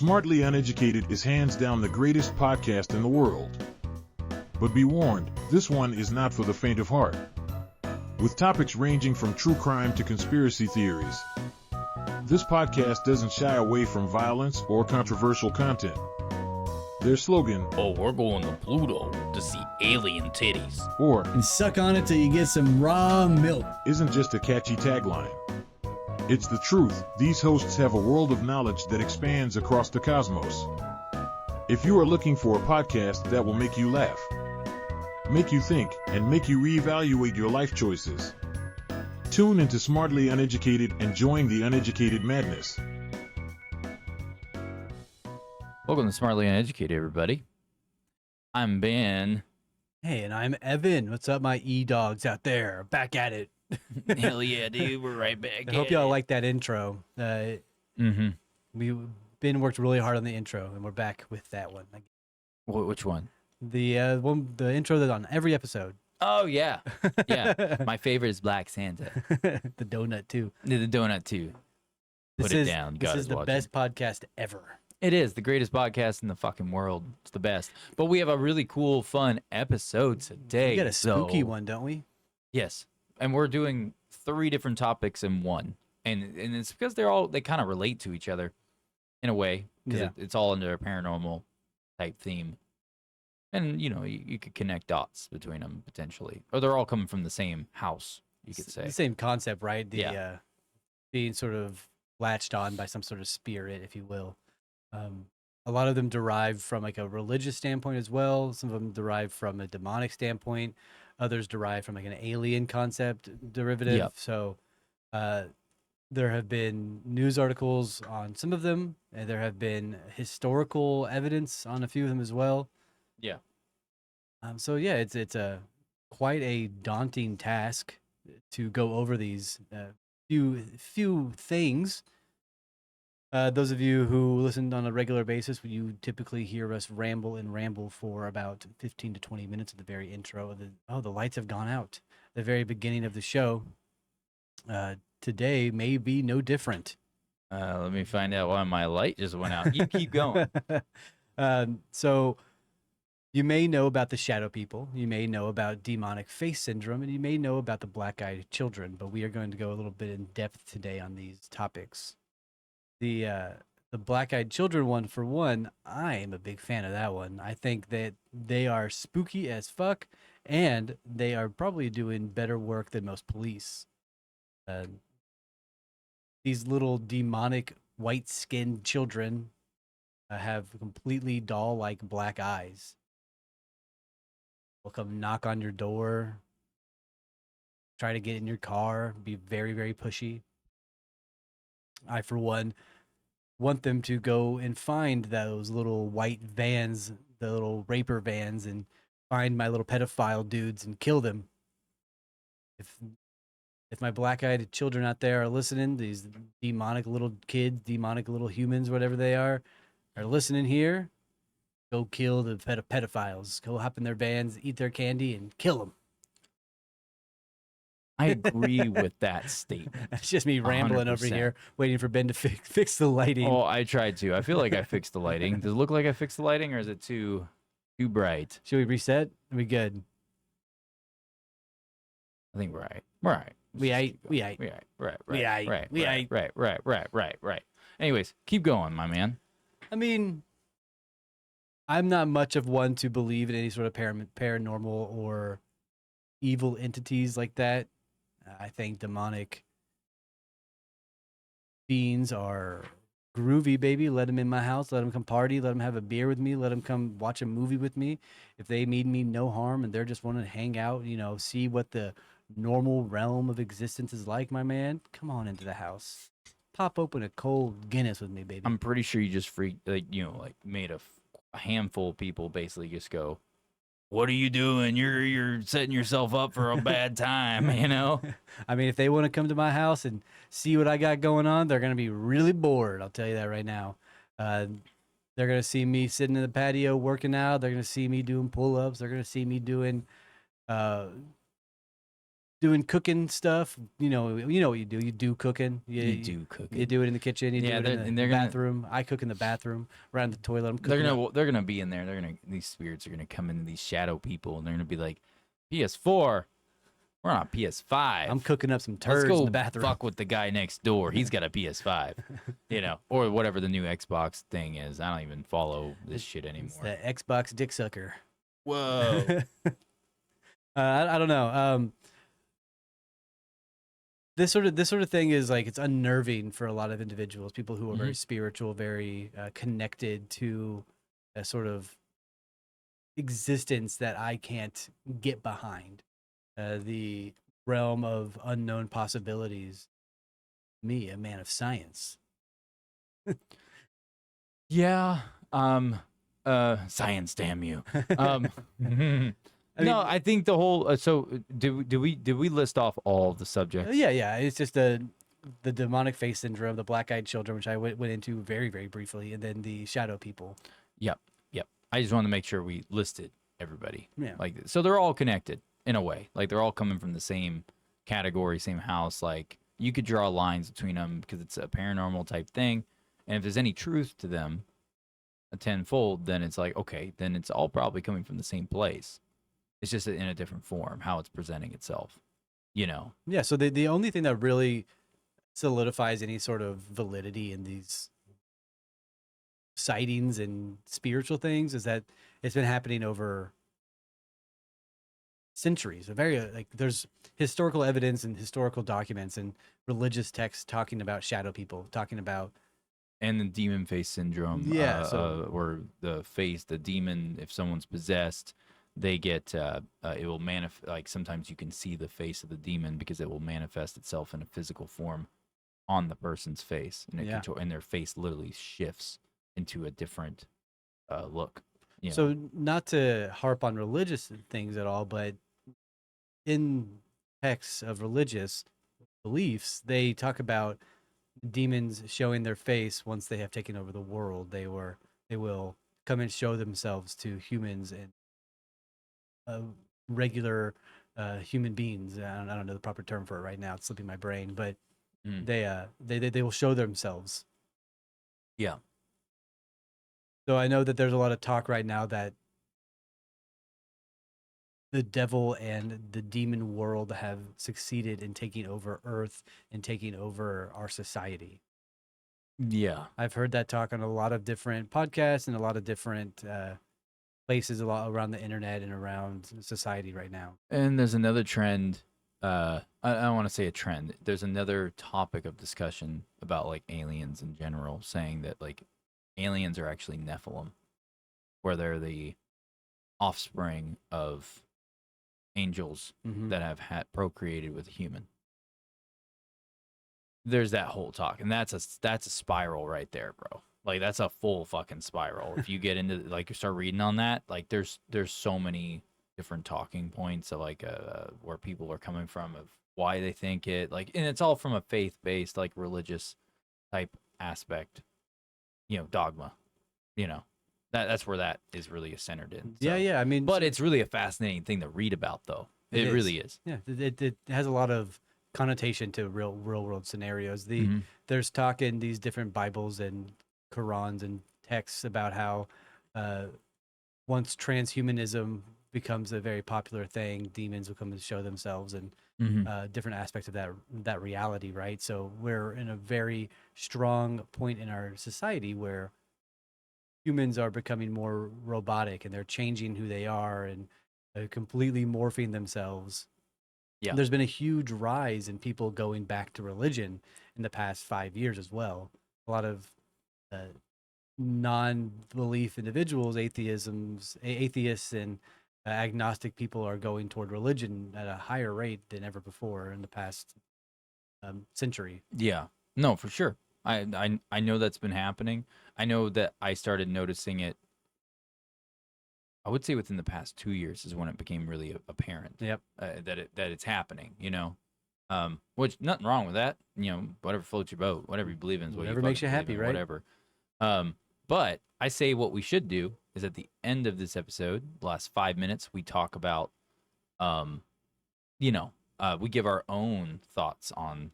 Smartly Uneducated is hands down the greatest podcast in the world. But be warned, this one is not for the faint of heart. With topics ranging from true crime to conspiracy theories, this podcast doesn't shy away from violence or controversial content. Their slogan, "Oh, we're going to Pluto to see alien titties," or and suck on it till you get some raw milk, isn't just a catchy tagline. It's the truth. These hosts have a world of knowledge that expands across the cosmos. If you are looking for a podcast that will make you laugh, make you think, and make you reevaluate your life choices, tune into Smartly Uneducated and join the uneducated madness. Welcome to Smartly Uneducated, everybody. I'm Ben. Hey, and I'm Evan. What's up, my E-dogs out there? Back at it. Hell yeah, dude. We're right back. I hope y'all like that intro. Ben worked really hard on the intro, and we're back with that one. Which one? The intro that's on every episode. Oh, yeah. Yeah. My favorite is Black Santa. The donut, too. The donut, too. Put it down. This is the best podcast ever. It is the greatest podcast in the fucking world. It's the best. But we have a really cool, fun episode today. We got a spooky one, don't we? Yes. And we're doing 3 different topics in one. And it's because they kind of relate to each other in a way. Because it's all under a paranormal type theme. And, you know, you could connect dots between them potentially. Or they're all coming from the same house, you could say. The same concept, right? Being sort of latched on by some sort of spirit, if you will. A lot of them derive from like a religious standpoint as well. Some of them derive from a demonic standpoint. Others derive from like an alien concept derivative. Yep. So there have been news articles on some of them, and there have been historical evidence on a few of them as well. Yeah. So yeah, it's quite a daunting task to go over these few things. Those of you who listened on a regular basis, you typically hear us ramble for about 15 to 20 minutes at the very intro. The lights have gone out. The very beginning of the show. Today may be no different. Let me find out why my light just went out. You keep going. So you may know about the shadow people. You may know about demonic face syndrome, and you may know about the black-eyed children. But we are going to go a little bit in depth today on these topics. The black-eyed children one, for one, I am a big fan of that one. I think that they are spooky as fuck, and they are probably doing better work than most police. These little demonic white-skinned children have completely doll-like black eyes. They'll come knock on your door, try to get in your car, be very, very pushy. I, for one, want them to go and find those little white vans, the little raper vans, and find my little pedophile dudes and kill them. If my black-eyed children out there are listening, these demonic little kids, demonic little humans, whatever they are listening here, go kill the pedophiles. Go hop in their vans, eat their candy, and kill them. I agree with that statement. It's just me rambling 100%. Over here, waiting for Ben to fix the lighting. Oh, I tried to. I feel like I fixed the lighting. Does it look like I fixed the lighting, or is it too bright? Should we reset? Are we good? I think we're all right. We're all right. We ate. Right. Anyways, keep going, my man. I mean, I'm not much of one to believe in any sort of paranormal or evil entities like that. I think demonic beings are groovy, baby. Let them in my house. Let them come party. Let them have a beer with me. Let them come watch a movie with me. If they mean me no harm and they're just wanting to hang out, see what the normal realm of existence is like, my man, come on into the house. Pop open a cold Guinness with me, baby. I'm pretty sure you just made a handful of people basically just go, "What are you doing? You're setting yourself up for a bad time," I mean, if they want to come to my house and see what I got going on, they're going to be really bored. I'll tell you that right now. They're going to see me sitting in the patio working out. They're going to see me doing pull-ups. They're going to see me doing doing cooking stuff. You know what you do. You do cooking. You do cooking. You do it in the kitchen. You Yeah, do it in the bathroom. I cook in the bathroom, around the toilet. I'm cooking. They're gonna be in there. These spirits are gonna come into these shadow people, and they're gonna be like, PS4. We're on PS5. I'm cooking up some Let's turds go in the bathroom. fuck with the guy next door. He's got a PS5, or whatever the new Xbox thing is. I don't even follow this shit anymore. It's the Xbox dick sucker. Whoa. I don't know. This sort of thing is like it's unnerving for a lot of individuals. People who are very spiritual, very connected to a sort of existence that I can't get behind. The realm of unknown possibilities. Me, a man of science. Yeah. Science, damn you. I think the whole. So did we list off all of the subjects? Yeah. It's just the demonic face syndrome, the black-eyed children, which I went into very, very briefly, and then the shadow people. Yep. I just wanted to make sure we listed everybody. Yeah. Like, so they're all connected in a way. Like, they're all coming from the same category, same house. Like, you could draw lines between them because it's a paranormal type thing. And if there's any truth to them, a tenfold, then it's like, okay, then it's all probably coming from the same place. It's just in a different form, how it's presenting itself, Yeah, so the only thing that really solidifies any sort of validity in these sightings and spiritual things is that it's been happening over centuries. There's historical evidence and historical documents and religious texts talking about shadow people, talking about and the demon face syndrome. Or the demon, if someone's possessed, they get it will manifest. Like, sometimes you can see the face of the demon because it will manifest itself in a physical form on the person's face, and their face literally shifts into a different look. So not to harp on religious things at all, but in texts of religious beliefs, they talk about demons showing their face once they have taken over the world. They will come and show themselves to humans and regular human beings. I don't know the proper term for it right now. It's slipping my brain, but they will show themselves. Yeah. So I know that there's a lot of talk right now that the devil and the demon world have succeeded in taking over Earth and taking over our society. Yeah. I've heard that talk on a lot of different podcasts and a lot of different places a lot around the internet and around society right now. And there's another trend. I don't want to say a trend. There's another topic of discussion about like aliens in general, saying that like aliens are actually Nephilim, where they're the offspring of angels that have procreated with a human. There's that whole talk, and that's a spiral right there, bro. Like, that's a full fucking spiral. If you get into, like, you start reading on that, like, there's so many different talking points of like where people are coming from, of why they think it, like, and it's all from a faith-based, like, religious type aspect, dogma, that's where that is really centered in. So. Yeah. I mean, but it's really a fascinating thing to read about, though. It really is. Yeah, it has a lot of connotation to real world scenarios. There's talk in these different Bibles and Qurans and texts about how once transhumanism becomes a very popular thing, demons will come and show themselves, and different aspects of that reality, right? So we're in a very strong point in our society where humans are becoming more robotic, and they're changing who they are and completely morphing themselves. Yeah. There's been a huge rise in people going back to religion in the past 5 years as well. A lot of non-belief individuals, atheists and agnostic people are going toward religion at a higher rate than ever before in the past century. Yeah, no, for sure. I know that's been happening. I know that I started noticing it, I would say within the past 2 years is when it became really apparent. Yep. That it's happening, which nothing wrong with that. Whatever floats your boat, whatever you believe in is what Whatever you makes you fucking happy, believe in, right? Whatever. But I say what we should do is at the end of this episode, the last 5 minutes, we talk about, we give our own thoughts on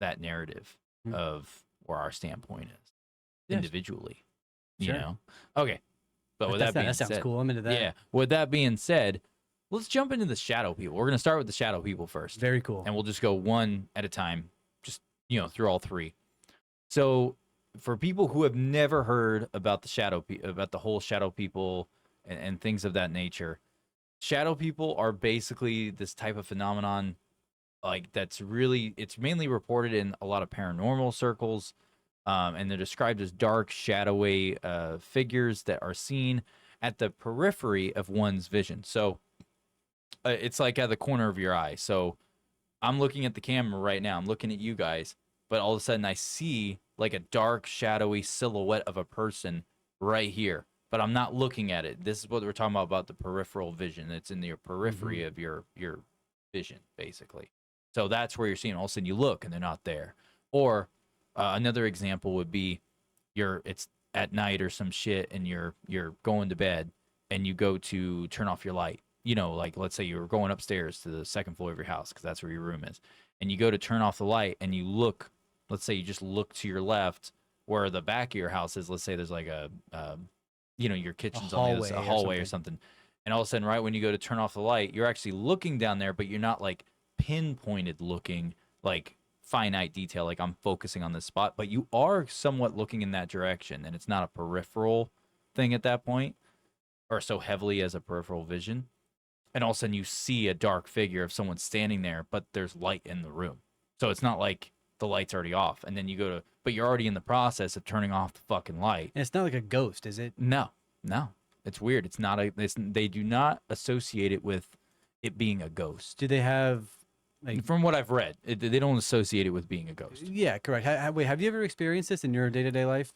that narrative of where our standpoint is individually. Sure. You know? Okay. But with that sounds said, cool. I'm into that. yeah. With that being said, let's jump into the shadow people. We're gonna start with the shadow people first. Very cool. And we'll just go one at a time, just through all three. So for people who have never heard about about the whole shadow people and things of that nature, shadow people are basically this type of phenomenon, like it's mainly reported in a lot of paranormal circles, and they're described as dark, shadowy figures that are seen at the periphery of one's vision. So it's like at the corner of your eye. So I'm looking at the camera right now. I'm looking at you guys, but all of a sudden I see like a dark, shadowy silhouette of a person right here. But I'm not looking at it. This is what we're talking about the peripheral vision. It's in your periphery of your vision, basically. So that's where you're seeing. All of a sudden you look and they're not there. Or another example would be it's at night or some shit, and you're going to bed, and you go to turn off your light. Like let's say you were going upstairs to the second floor of your house because that's where your room is, and you go to turn off the light, and you look. Let's say you just look to your left where the back of your house is. Let's say there's like your kitchen's on a hallway or something. And all of a sudden, right when you go to turn off the light, you're actually looking down there, but you're not like pinpointed looking, like finite detail, like I'm focusing on this spot, but you are somewhat looking in that direction, and it's not a peripheral thing at that point, or so heavily as a peripheral vision. And all of a sudden you see a dark figure of someone standing there, but there's light in the room. So it's not like the light's already off, and then but you're already in the process of turning off the fucking light. And it's not like a ghost, is it? No. It's weird. It's not they do not associate it with it being a ghost. Do they have from what I've read, they don't associate it with being a ghost. Yeah, correct. Wait, have you ever experienced this in your day-to-day life?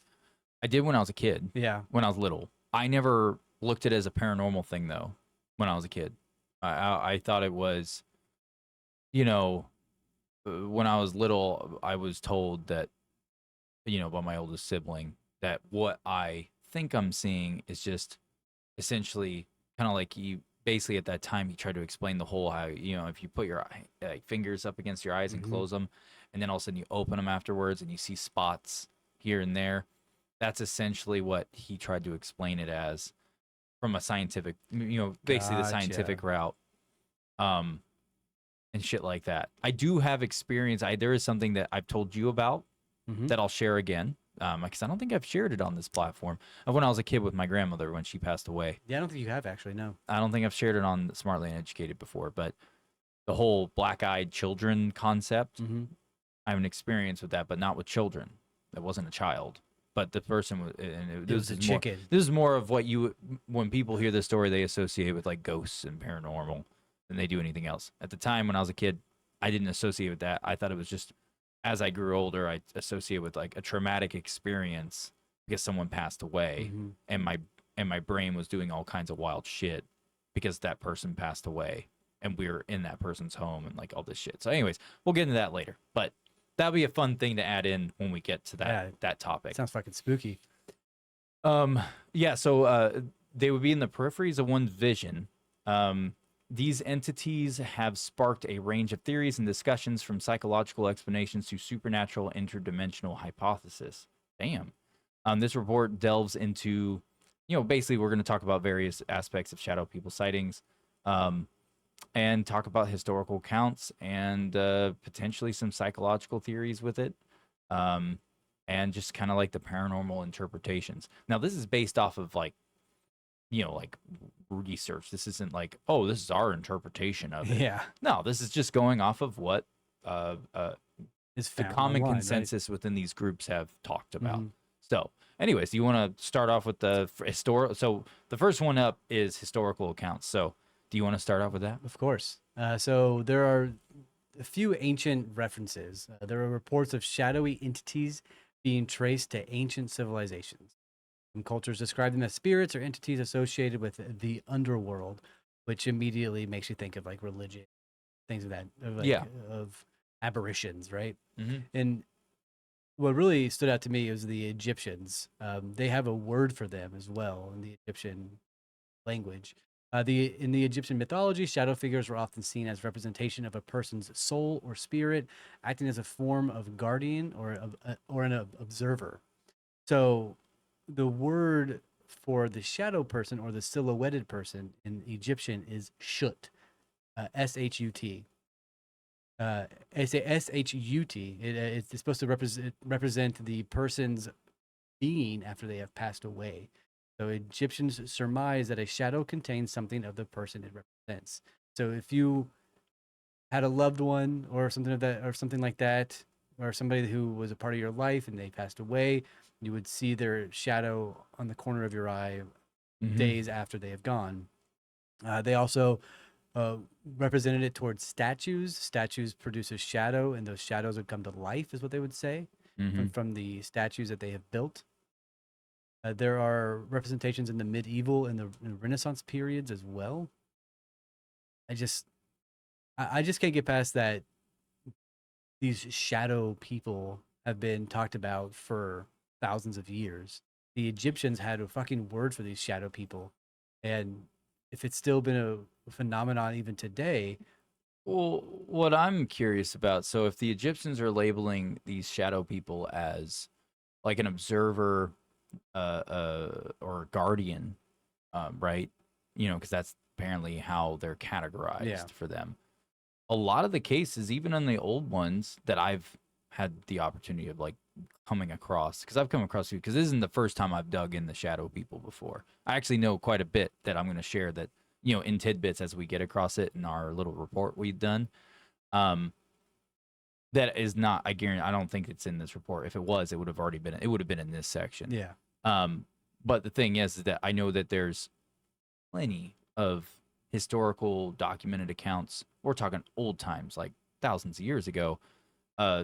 I did when I was a kid. Yeah. When I was little. I never looked at it as a paranormal thing, though, when I was a kid. I thought it was, when I was little, I was told that, by my oldest sibling, that what I think I'm seeing is just essentially kind of like you. Basically, at that time, he tried to explain the whole how, if you put your fingers up against your eyes and close them, and then all of a sudden you open them afterwards and you see spots here and there. That's essentially what he tried to explain it as from a scientific, basically the scientific route, and shit like that. I do have experience. There is something that I've told you about that I'll share again. Because I don't think I've shared it on this platform of when I was a kid with my grandmother when she passed away. Yeah, I don't think you have actually. No, I don't think I've shared it on Smartly Uneducated before, but the whole black-eyed children concept, I have an experience with that, but not with children. That wasn't a child, but the person was. And it was a chicken. This is more of what when people hear this story, they associate with like ghosts and paranormal than they do anything else. At the time when I was a kid, I didn't associate with that. I thought it was just. As I grew older, I associate with like a traumatic experience because someone passed away, and my brain was doing all kinds of wild shit because that person passed away, and we were in that person's home and like all this shit. So, anyways, we'll get into that later. But that'll be a fun thing to add in when we get to that topic. Sounds fucking spooky. Yeah. So they would be in the peripheries of one's vision. These entities have sparked a range of theories and discussions from psychological explanations to supernatural interdimensional hypothesis. Damn. This report delves into, basically we're going to talk about various aspects of shadow people sightings, and talk about historical accounts and potentially some psychological theories with it, and just kind of like the paranormal interpretations. Now, this is based off of like research. This isn't like, oh, this is our interpretation of it. Yeah. No, this is just going off of what is the common consensus within these groups have talked about. So, anyways, you want to start off with the historical? So, the first one up is historical accounts. So, do you want to start off with that? Of course. So, there are a few ancient references. There are reports of shadowy entities being traced to ancient civilizations. Some cultures describe them as spirits or entities associated with the underworld, which immediately makes you think of like religion, things of that, of apparitions, right? And what really stood out to me was the Egyptians. They have a word for them as well in the Egyptian language. In the Egyptian mythology, shadow figures were often seen as representation of a person's soul or spirit, acting as a form of guardian or an observer. So, the word for the shadow person or the silhouetted person in Egyptian is shut, shut. I say shut. It's supposed to represent the person's being after they have passed away. So Egyptians surmise that a shadow contains something of the person it represents. So if you had a loved one or something of that, or something like that, or somebody who was a part of your life and they passed away, you would see their shadow on the corner of your eye days after they have gone. They also represented it towards statues. Statues produce a shadow, and those shadows would come to life, is what they would say, from the statues that they have built. There are representations in the medieval and the Renaissance periods as well. I just can't get past that. These shadow people have been talked about for thousands of years. The Egyptians had a fucking word for these shadow people, and if it's still been a phenomenon even today. Well, what I'm curious about, so if the Egyptians are labeling these shadow people as like an observer or guardian, right? You know, because that's apparently how they're categorized for them. A lot of the cases, even in the old ones that I've had the opportunity of like coming across, because I've come across you, because this isn't the first time I've dug in the shadow people before. I actually know quite a bit that I'm going to share that, you know, in tidbits as we get across it in our little report we've done. That is not, I guarantee, I don't think it's in this report. If it was, it would have already been, it would have been in this section. Yeah. But the thing is that I know that there's plenty of historical documented accounts. We're talking old times, like thousands of years ago,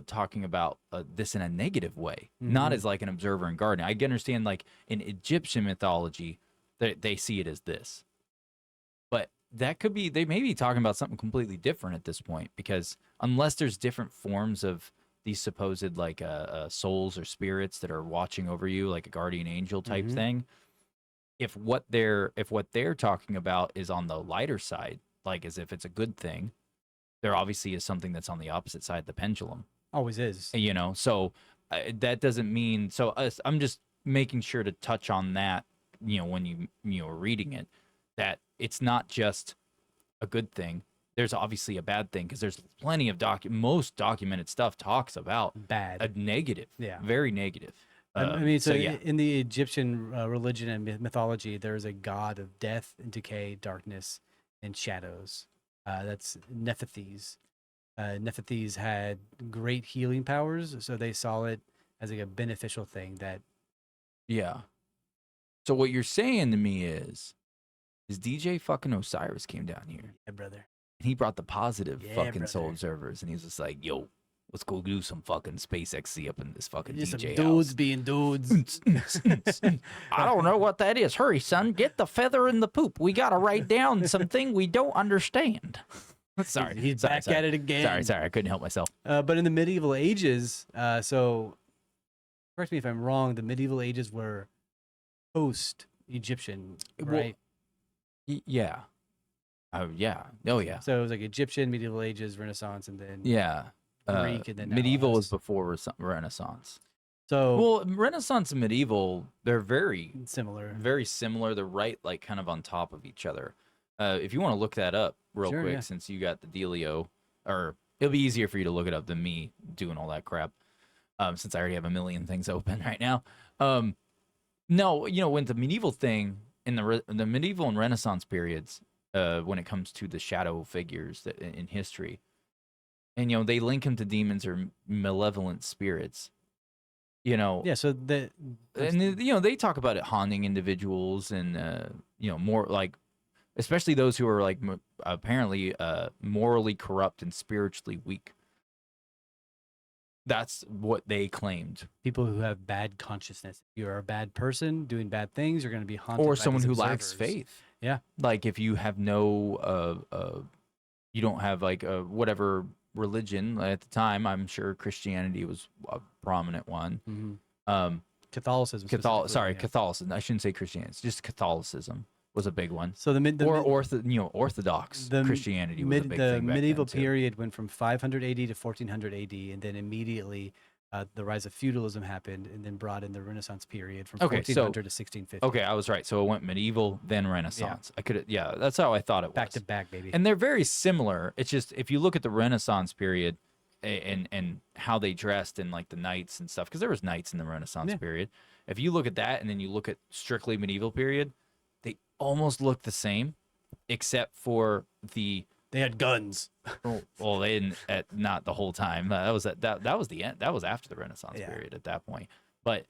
talking about this in a negative way, not as like an observer and guardian. I can understand like in Egyptian mythology, they see it as this. But that could be, they may be talking about something completely different at this point, because unless there's different forms of these supposed like souls or spirits that are watching over you, like a guardian angel type thing, if what they're talking about is on the lighter side, like as if it's a good thing, there obviously is something that's on the opposite side of the pendulum. Always is. You know, so that doesn't mean, so I'm just making sure to touch on that, you know, when you are reading it, that it's not just a good thing. There's obviously a bad thing, because there's plenty of most documented stuff talks about bad, a negative, very negative. I mean, so in the Egyptian religion and mythology, there's a god of death and decay, darkness, and shadows. That's Nephthys. Nephthys had great healing powers, so they saw it as like a beneficial thing. So what you're saying to me is DJ fucking Osiris came down here. Yeah, brother. And he brought the positive fucking soul observers, and he was just like, yo, let's go do some fucking space XC up in this fucking Just DJ some dudes house. being dudes. I don't know what that is. Hurry, son, get the feather in the poop. We gotta write down something we don't understand. Sorry, he's back at it again. Sorry, I couldn't help myself. But in the medieval ages, so correct me if I'm wrong, the medieval ages were post-Egyptian, right? Yeah. Oh yeah. So it was like Egyptian, medieval ages, Renaissance, and then Greek, and then medieval was before Renaissance. So well, Renaissance and medieval, they're very similar. They're right, like kind of on top of each other. If you want to look that up real quick, since you got the dealio, or it'll be easier for you to look it up than me doing all that crap, since I already have a million things open right now. No, you know, when the medieval thing in the medieval and Renaissance periods, when it comes to the shadow figures that in history, and you know they link them to demons or malevolent spirits. You know, So you know they talk about it haunting individuals, and you know, more like, especially those who are like apparently morally corrupt and spiritually weak. That's what they claimed. People who have bad consciousness. If you're a bad person doing bad things, you're going to be haunted. Or by someone these who observers. lacks faith. Yeah. Like if you have no, you don't have like whatever religion at the time. I'm sure Christianity was a prominent one. Catholicism. Catholicism. I shouldn't say Christianity. It's just Catholicism. was a big one. So Orthodox Christianity was a big the thing back medieval then, too. period went from 500 AD to 1400 AD, and then immediately the rise of feudalism happened, and then brought in the Renaissance period from 1400 to 1650. Okay, I was right. So it went medieval, then Renaissance. That's how I thought it was. Back to back, baby. And they're very similar. It's just if you look at the Renaissance period and how they dressed and like the knights and stuff, because there was knights in the Renaissance period. If you look at that and then you look at strictly medieval period, they almost look the same, except for they had guns. Well, they didn't. Not the whole time. That was the end. That was after the Renaissance period at that point. But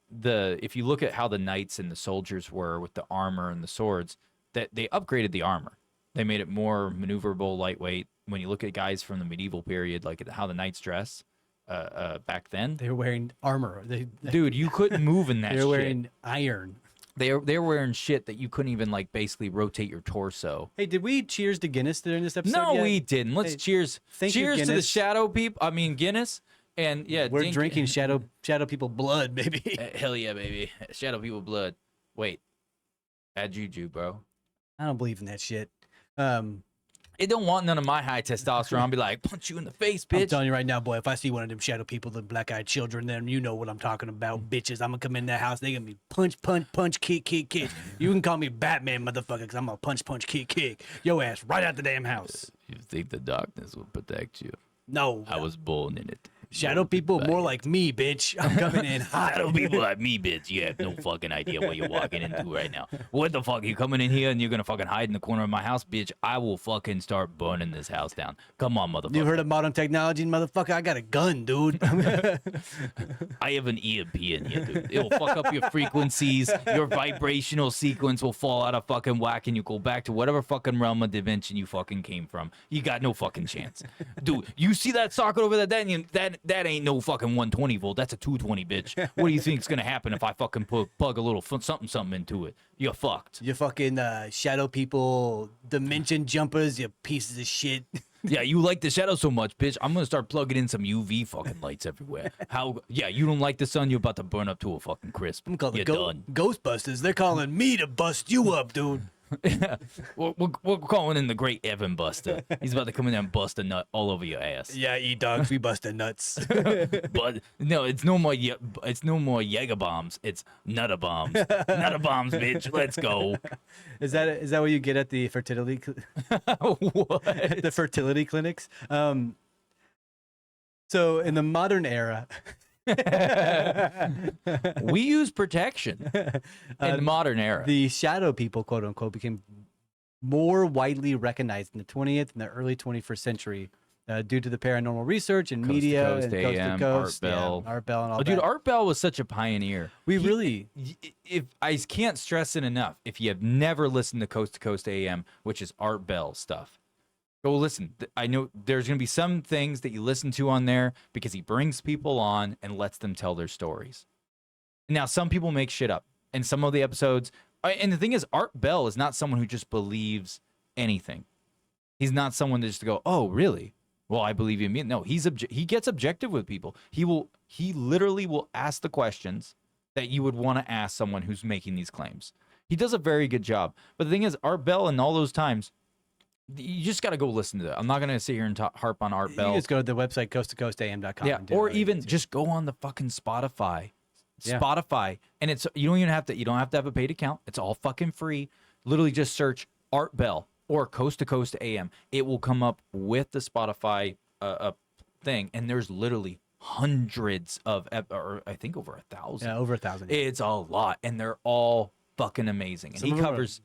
if you look at how the knights and the soldiers were with the armor and the swords, that they upgraded the armor. They made it more maneuverable, lightweight. When you look at guys from the medieval period, like how the knights dress back then, they were wearing armor. Dude, you couldn't move in that. They were wearing iron. They were wearing shit that you couldn't even like basically rotate your torso. Hey, did we cheers to Guinness during this episode? No, yet? we didn't. Let's cheers. Cheers to the shadow people. I mean Guinness. And yeah, we're drinking shadow people blood, baby. Hell yeah, baby. Shadow people blood. Wait, bad juju, bro. I don't believe in that shit. It don't want none of my high testosterone. Be like, punch you in the face, bitch. I'm telling you right now, boy, if I see one of them shadow people, the black-eyed children, then you know what I'm talking about, bitches. I'm gonna come in that house. They gonna be punch, kick. You can call me Batman, motherfucker, because I'm gonna punch, kick. Yo ass right out the damn house. You think the darkness will protect you? No. I was born in it. Shadow people more like me, bitch. I'm coming in hot. Shadow people like me, bitch. You have no fucking idea what you're walking into right now. What the fuck? You coming in here and you're gonna fucking hide in the corner of my house, bitch? I will fucking start burning this house down. Come on, motherfucker. You heard of modern technology, motherfucker? I got a gun, dude. I have an EMP in here, dude. It will fuck up your frequencies. Your vibrational sequence will fall out of fucking whack and you go back to whatever fucking realm of dimension you fucking came from. You got no fucking chance. Dude, you see that socket over there? That ain't no fucking 120 volt. That's a 220, bitch. What do you think's gonna happen if I fucking plug a little something into it? You're fucked. You fucking shadow people, dimension jumpers, you pieces of shit. Yeah, you like the shadow so much, bitch. I'm gonna start plugging in some UV fucking lights everywhere. Yeah, you don't like the sun, you're about to burn up to a fucking crisp. I'm calling done. Ghostbusters. They're calling me to bust you up, dude. We're calling in the great Evan Buster. He's about to come in there and bust a nut all over your ass. Yeah, dogs, we bust the nuts. But no, it's no more Jaeger bombs. It's nutter bombs. Nutter bombs, bitch. Let's go. Is that what you get at the fertility? What? At the fertility clinics? So in the modern era. We use protection in the modern era. The shadow people, quote unquote, became more widely recognized in the 20th and the early 21st century due to the paranormal research and media Coast to Coast and AM, Coast to Coast, Art Bell. Art Bell and all that. Dude, Art Bell was such a pioneer. If I can't stress it enough, if you have never listened to Coast AM, which is Art Bell stuff, go listen. I know there's going to be some things that you listen to on there because he brings people on and lets them tell their stories. Now, some people make shit up. And some of the episodes... And the thing is, Art Bell is not someone who just believes anything. He's not someone that just go, oh, really? Well, I believe you. No, he gets objective with people. He literally will ask the questions that you would want to ask someone who's making these claims. He does a very good job. But the thing is, Art Bell in all those times... You just got to go listen to that. I'm not going to sit here and harp on Art Bell. You just go to the website coasttocoastam.com. Yeah, or even just go on the fucking Spotify. Spotify, and you don't have to have a paid account. It's all fucking free. Literally just search Art Bell or Coast to Coast AM. It will come up with the Spotify thing, and there's literally hundreds of, or I think over 1,000. Yeah, over 1,000. It's a lot, and they're all fucking amazing. And he covers...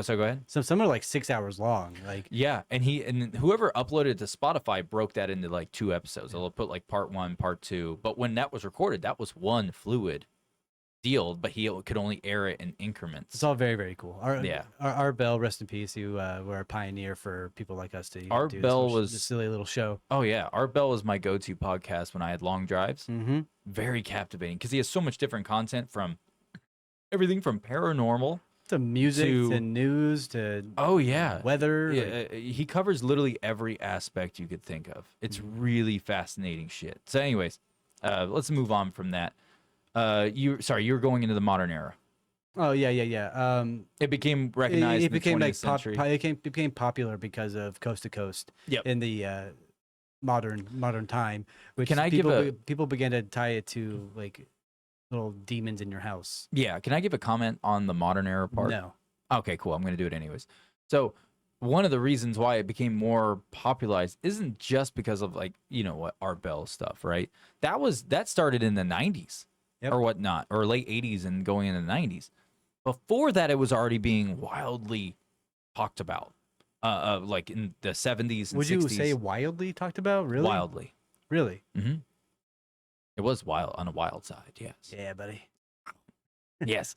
So go ahead. Some are like 6 hours long. Like yeah, and whoever uploaded to Spotify broke that into like 2 episodes. They'll put like part 1, part 2. But when that was recorded, that was one fluid deal. But he could only air it in increments. It's all very, very cool. Art Bell, rest in peace. You were a pioneer for people like us to Art do Bell was this silly little show. Oh yeah, Art Bell was my go-to podcast when I had long drives. Mm-hmm. Very captivating because he has so much different content from everything from paranormal. To music, to news, to weather. Yeah, he covers literally every aspect you could think of. It's really fascinating shit. So, anyways, let's move on from that. You were going into the modern era. Oh yeah. It became recognized It in the became 20th like century. it became popular because of Coast to Coast Yep. in the modern time, which Can I give a people began to tie it to like little demons in your house. yeah? Can I give a comment on the modern era part? No. Okay, cool. I'm going to do it anyways. So, one of the reasons why it became more popularized isn't just because of like, what, Art Bell stuff, right? That started in the 90s Yep. or whatnot, or late 80s and going into the 90s. Before that, it was already being wildly talked about, like in the 70s and Would 60s. you say wildly talked about? Really? Wildly. Really? Mm-hmm. It was wild on a wild side, yes. Yeah, buddy. Yes.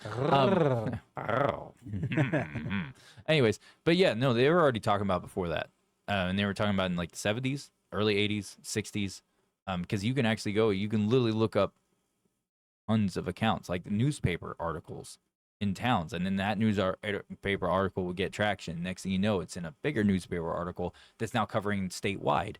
Anyways, but yeah, no, they were already talking about before that, and they were talking about in like the 70s, early 80s, 60s, because you can literally look up tons of accounts, like the newspaper articles in towns, and then that paper article would get traction. Next thing you know, it's in a bigger newspaper article that's now covering statewide.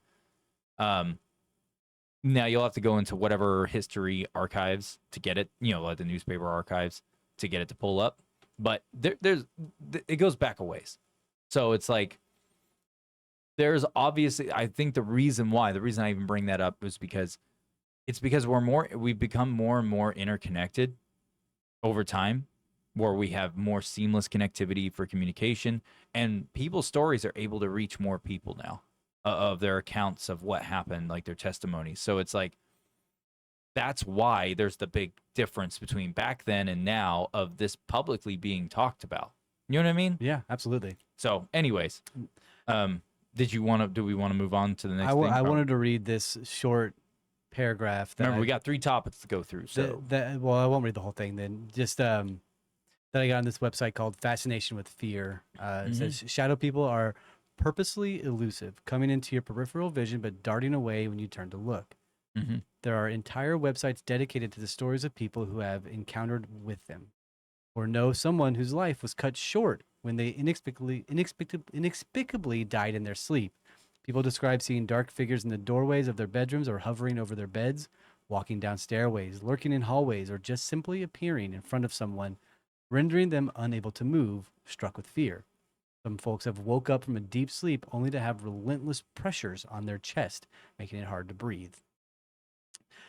Now you'll have to go into whatever history archives to get it, like the newspaper archives to get it to pull up. But it goes back a ways. So it's like, there's obviously, I think the reason I even bring that up is because we've become more and more interconnected over time, where we have more seamless connectivity for communication, and people's stories are able to reach more people now, of their accounts of what happened, like their testimonies. So it's like, that's why there's the big difference between back then and now of this publicly being talked about. You know what I mean? Yeah, absolutely. So, anyways, do we want to move on to the next thing? I wanted to read this short paragraph. Remember, we got 3 topics to go through. So, well, I won't read the whole thing then. Just that I got on this website called Fascination with Fear. It says shadow people are purposely elusive, coming into your peripheral vision but darting away when you turn to look. There are entire websites dedicated to the stories of people who have encountered with them, or know someone whose life was cut short when they inexplicably died in their sleep. People describe seeing dark figures in the doorways of their bedrooms or hovering over their beds, walking down stairways, lurking in hallways, or just simply appearing in front of someone, rendering them unable to move, struck with fear. Some folks have woke up from a deep sleep only to have relentless pressures on their chest, making it hard to breathe.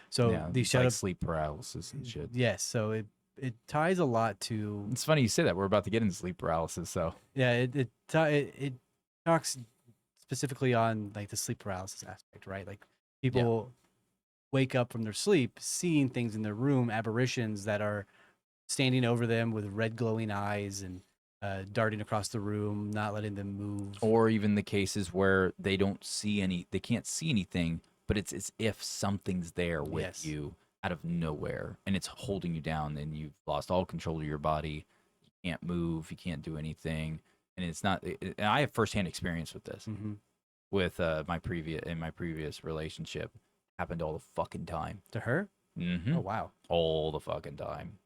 So yeah, these it's shadow like sleep paralysis and shit. Yes, so it ties a lot to. It's funny you say that. We're about to get into sleep paralysis, so Yeah, it talks specifically on like the sleep paralysis aspect, right? Like people wake up from their sleep seeing things in their room, apparitions that are standing over them with red glowing eyes and darting across the room, not letting them move. or even the cases where they can't see anything, but it's as if something's there with you out of nowhere, and it's holding you down, and you've lost all control of your body. You can't move, you can't do anything, and it's not. And I have firsthand experience with this. With my previous relationship, happened all the fucking time. To her? Mm-hmm. Oh wow! All the fucking time.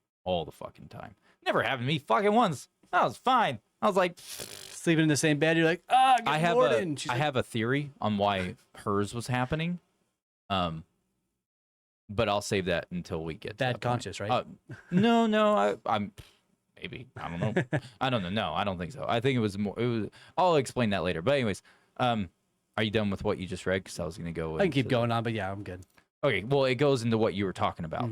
Never happened to me fucking once. I was fine. I was like, sleeping in the same bed. You're like, I have a theory on why hers was happening. But I'll save that until we get to bad that conscious, point. right? No, I'm maybe, I don't know. I don't know. No, I don't think so. I think it was more. I'll explain that later. But anyways, are you done with what you just read? Because I was gonna go. I can keep going on, but yeah, I'm good. Okay, well, it goes into what you were talking about.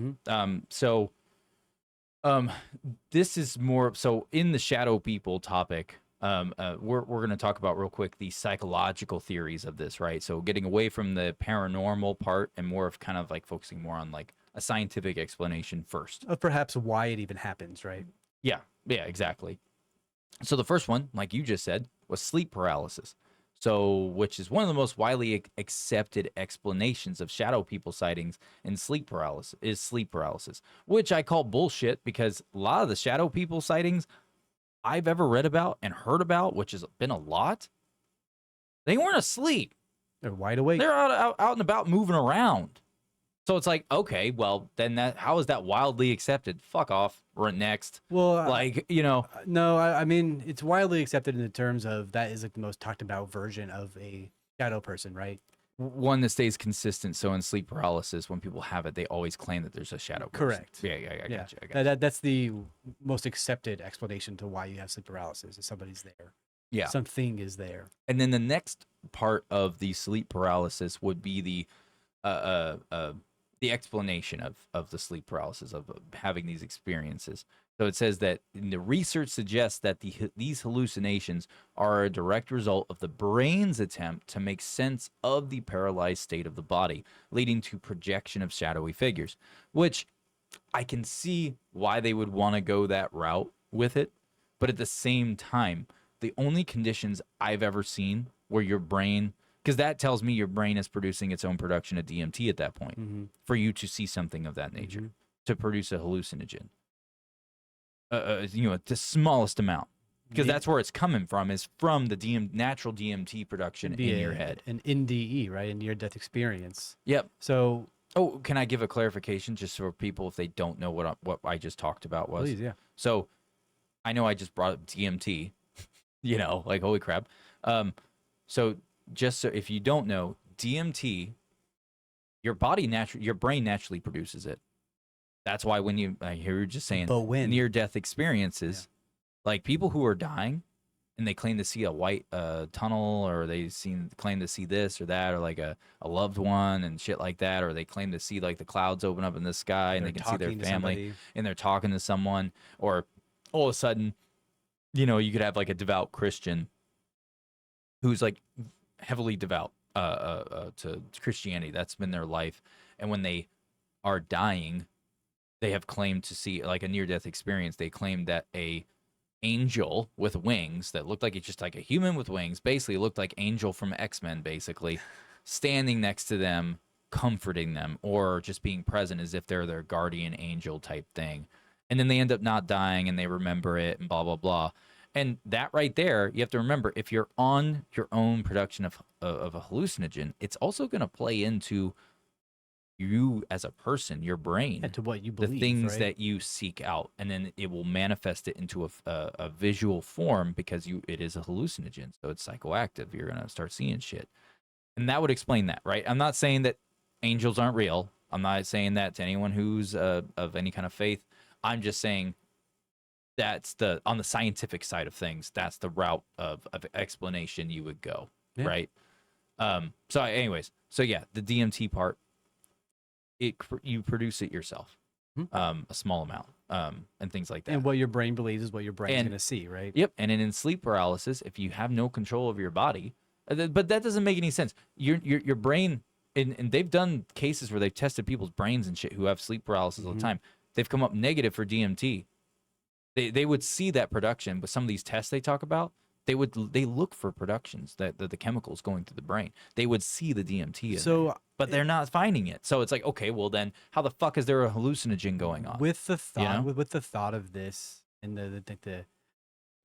This is more so in the shadow people topic. We're going to talk about real quick the psychological theories of this, right? So getting away from the paranormal part and more of kind of like focusing more on like a scientific explanation first. Of perhaps why it even happens, right? Yeah, exactly. So the first one, like you just said, was sleep paralysis. So, which is one of the most widely accepted explanations of shadow people sightings and sleep paralysis, which I call bullshit, because a lot of the shadow people sightings I've ever read about and heard about, which has been a lot, they weren't asleep. They're wide awake. They're out and about moving around. So it's like, okay, well, then how is that wildly accepted? Fuck off. We're next. Well, No, I mean, it's widely accepted in the terms of that is like the most talked about version of a shadow person, right? one that stays consistent. So in sleep paralysis, when people have it, they always claim that there's a shadow person. Correct. Yeah, I got you. That's the most accepted explanation to why you have sleep paralysis. Is somebody's there. Yeah. Something is there. And then the next part of the sleep paralysis would be the explanation of the sleep paralysis, of having these experiences. So it says that the research suggests that these hallucinations are a direct result of the brain's attempt to make sense of the paralyzed state of the body, leading to projection of shadowy figures, which I can see why they would want to go that route with it. But at the same time, the only conditions I've ever seen where your brain, because that tells me your brain is producing its own production of DMT at that point, for you to see something of that nature, to produce a hallucinogen. The smallest amount, because that's where it's coming from, is from the natural DMT production in your head. An NDE, right? In near-death experience. Yep. So, can I give a clarification just for people if they don't know what I just talked about was? Please, yeah. So, I know I just brought up DMT, like holy crap. So just so if you don't know, DMT, your brain naturally produces it. That's why when I hear you just saying near-death experiences, like people who are dying and they claim to see a white tunnel, or they claim to see this or that, or like a loved one and shit like that, or they claim to see like the clouds open up in the sky and they can see their family and they're talking to someone, or all of a sudden, you could have like a devout Christian who's like heavily devout to Christianity. That's been their life. And when they are dying, they have claimed to see like a near-death experience. They claimed that a angel with wings that looked like it's just like a human with wings, basically looked like Angel from X-Men, basically, standing next to them, comforting them, or just being present as if they're their guardian angel type thing. And then they end up not dying and they remember it and blah, blah, blah. And that right there, you have to remember, if you're on your own production of a hallucinogen, it's also going to play into you as a person, your brain, to what you believe, the things right? that you seek out, and then it will manifest it into a visual form, because it is a hallucinogen, so it's psychoactive. You're going to start seeing shit. And that would explain that, right? I'm not saying that angels aren't real. I'm not saying that to anyone who's of any kind of faith. I'm just saying that's on the scientific side of things, that's the route of explanation you would go, right? So anyways, the DMT part, you produce it yourself, a small amount, and things like that. And what your brain believes is what your brain's going to see, right? Yep. And in sleep paralysis, if you have no control of your body, but that doesn't make any sense. Your brain, and they've done cases where they've tested people's brains and shit who have sleep paralysis all the time. They've come up negative for DMT. They would see that production, but some of these tests they talk about, they look for productions that the chemicals going through the brain. They would see the DMT in there, but they're not finding it. So it's like, okay, well then, how the fuck is there a hallucinogen going on? With the thought, with the thought of this and the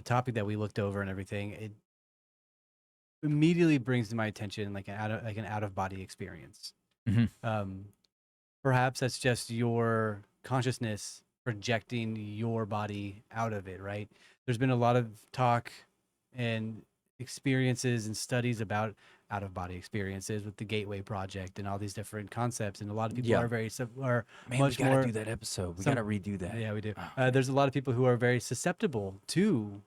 topic that we looked over and everything, it immediately brings to my attention like an out of body experience. Perhaps that's just your consciousness projecting your body out of it, right? There's been a lot of talk and experiences and studies about out-of-body experiences with the Gateway Project and all these different concepts, and a lot of people are very much we gotta do that episode. We gotta redo that. Yeah, we do. There's a lot of people who are very susceptible to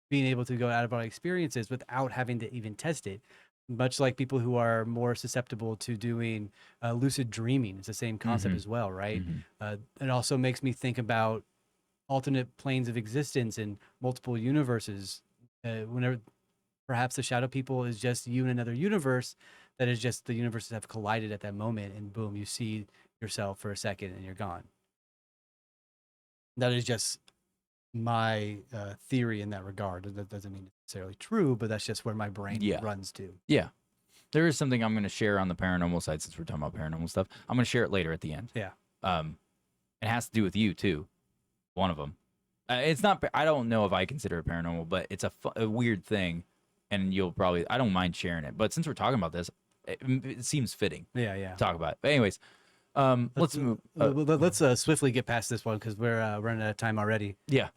being able to go out-of-body experiences without having to even test it. Much like people who are more susceptible to doing lucid dreaming. It's the same concept as well, right? It also makes me think about alternate planes of existence and multiple universes. Whenever perhaps the shadow people is just you in another universe, that is just the universes have collided at that moment, and boom, you see yourself for a second and you're gone. That is just my theory in that regard. That doesn't mean it's necessarily true, but that's just where my brain runs to. Yeah. There is something I'm going to share on the paranormal side, since we're talking about paranormal stuff. I'm going to share it later at the end. Yeah. It has to do with you too. One of them. It's not, I don't know if I consider it paranormal, but it's a weird thing, and I don't mind sharing it. But since we're talking about this, it seems fitting. Yeah. To talk about it. But anyways, let's move. Let's swiftly get past this one because we're running out of time already. Yeah.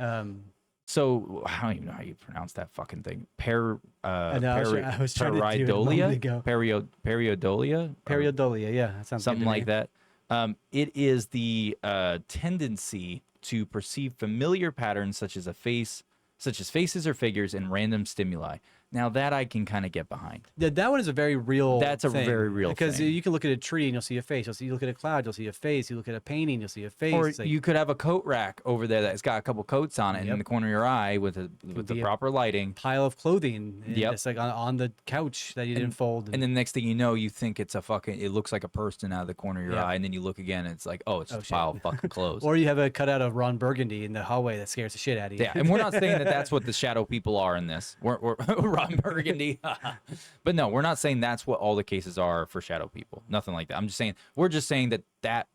So I don't even know how you pronounce that fucking thing. I was trying to do it a moment ago. Periodolia? Periodolia, yeah, that sounds Something good to like me. that. It is the tendency to perceive familiar patterns such as faces or figures in random stimuli. Now that I can kind of get behind. That one is a very real That's a thing, very real because thing. you can look at a tree and you'll see a face. You look at a cloud, you'll see a face. You look at a painting, you'll see a face. Or It's like, you could have a coat rack over there that's got a couple coats on it, and in Yep. the corner of your eye with the be a proper lighting. pile of clothing. And Yep. It's like on the couch that you didn't fold. And then next thing you know, you think it looks like a person out of the corner of your Yeah. eye, and then you look again, and it's like, oh, it's just a shit. pile of fucking clothes. Or you have a cutout of Ron Burgundy in the hallway that scares the shit out of you. Yeah, and we're not saying that that's what the shadow people are in this. We're Ron Burgundy. But no, we're not saying that's what all the cases are for shadow people. Nothing like that. I'm just saying, we're just saying that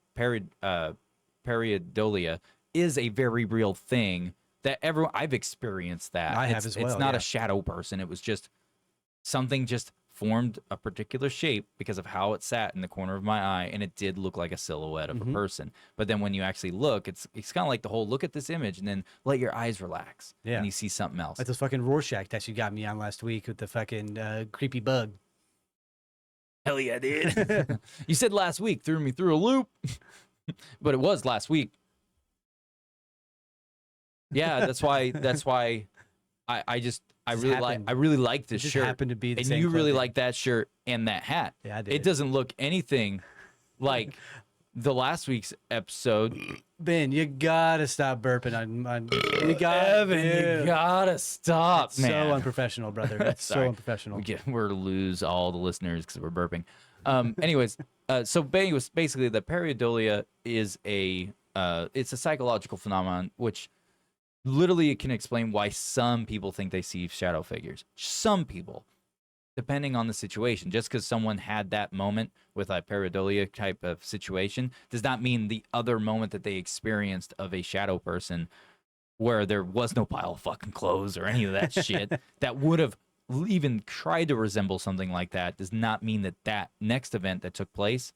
pareidolia is a very real thing that I've experienced that. I have as well, It's not yeah. a shadow person. It was just something just formed a particular shape because of how it sat in the corner of my eye, and it did look like a silhouette of a person. But then when you actually look, it's kind of like the whole look at this image and then let your eyes relax, Yeah. and you see something else. Like those fucking Rorschach tests you got me on last week with the fucking creepy bug. Hell yeah, dude. You said last week, threw me through a loop, but it was last week. Yeah, that's why I really like this It just shirt. happened to be the and same you really clothing. like that shirt and that hat. Yeah, I did. It doesn't look anything like the last week's episode. Ben, you gotta stop burping on you gotta, Evan, you gotta stop, It's man. so unprofessional, brother. That's so Sorry. unprofessional. We're to lose all the listeners because we're burping. Anyways, so basically the pareidolia is it's a psychological phenomenon which literally it can explain why some people think they see shadow figures. Some people, depending on the situation. Just because someone had that moment with a pareidolia type of situation does not mean the other moment that they experienced of a shadow person where there was no pile of fucking clothes or any of that shit that would have even tried to resemble something like that does not mean that next event that took place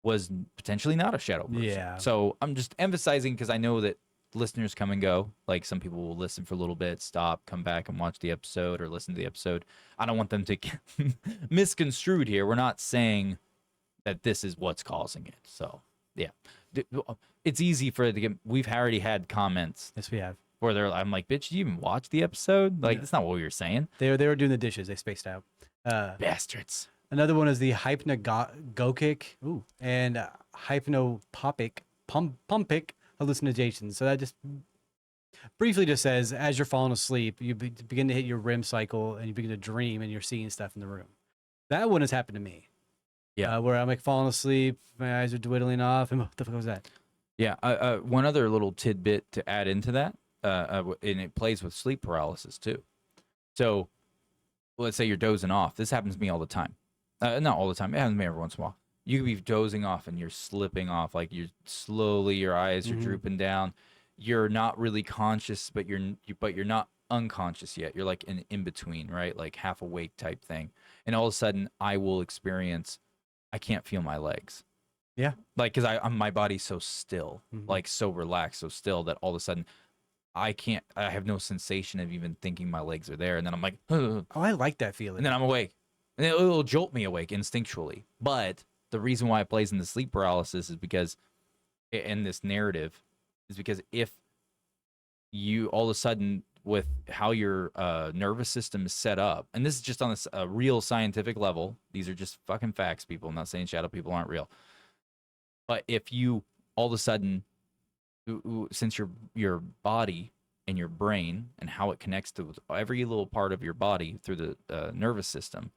was potentially not a shadow person. Yeah. So I'm just emphasizing because I know that listeners come and go. Like some people will listen for a little bit, stop, come back and watch the episode or listen to the episode. I don't want them to get misconstrued here. We're not saying that this is what's causing it. So yeah, it's easy for it to get. We've already had comments Yes, we have. where I'm like, bitch, did you even watch the episode? Like, that's not what we were saying. They were doing the dishes. They spaced out. Bastards. Another one is the hypnagogic and hypnopopic pumpic hallucinations. So that just briefly just says as you're falling asleep, you begin to hit your REM cycle and you begin to dream and you're seeing stuff in the room. That one has happened to me. Yeah. Where I'm like falling asleep, my eyes are dwindling off, and what the fuck was that? Yeah. One other little tidbit to add into that, and it plays with sleep paralysis too. So let's say you're dozing off. This happens to me all the time. Not all the time. It happens to me every once in a while. You could be dozing off and you're slipping off, like you're slowly, your eyes are drooping down. You're not really conscious, but you're not unconscious yet. You're like in between, right? Like half awake type thing. And all of a sudden, I will experience, I can't feel my legs. Yeah. Like, because my body's so still, like so relaxed, so still that all of a sudden, I have no sensation of even thinking my legs are there. And then I'm like, Oh, I like that feeling. and then I'm awake. And it'll jolt me awake instinctually. But the reason why it plays into sleep paralysis is because, in this narrative, is because if you all of a sudden, with how your nervous system is set up, and this is just on a real scientific level, these are just fucking facts, people. I'm not saying shadow people aren't real. But if you all of a sudden, since your body and your brain and how it connects to every little part of your body through the nervous system,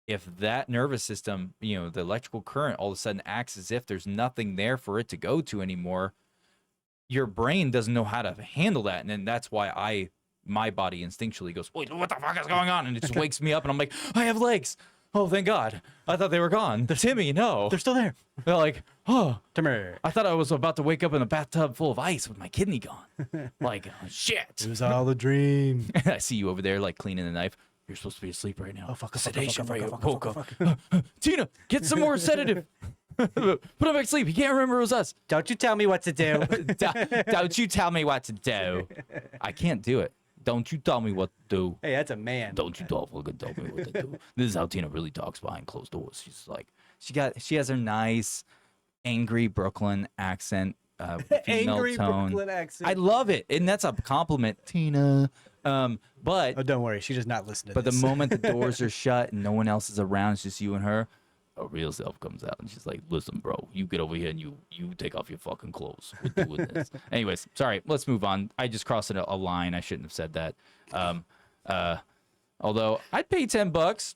if that nervous system, the electrical current all of a sudden acts as if there's nothing there for it to go to anymore, your brain doesn't know how to handle that. And then that's why my body instinctually goes, wait, what the fuck is going on? And it just wakes me up and I'm like, I have legs. Oh, thank God. I thought they were gone. Timmy, no. They're still there. They're like, oh, Timmy. I thought I was about to wake up in a bathtub full of ice with my kidney gone. Like, oh, shit. It was all a dream. I see you over there, like, cleaning the knife. You're supposed to be asleep right now. Oh, fuck, Sedation for you. fuck. Tina, get some more sedative. Put him back to sleep. He can't remember it was us. Don't you tell me what to do. Don't you tell me what to do. I can't do it. Don't you tell me what to do. Hey, that's a man. Don't you fucking tell me what to do. This is how Tina really talks behind closed doors. She's like, she has her nice, angry Brooklyn accent, female Angry tone. Brooklyn accent. I love it, and that's a compliment, Tina. But Oh, don't worry. She does not listen to but this. the moment the doors are shut and no one else is around, it's just you and her. Her real self comes out and she's like, "Listen, bro, you get over here and you take off your fucking clothes. We're doing this." Anyways, sorry. Let's move on. I just crossed a line. I shouldn't have said that. Although I'd pay $10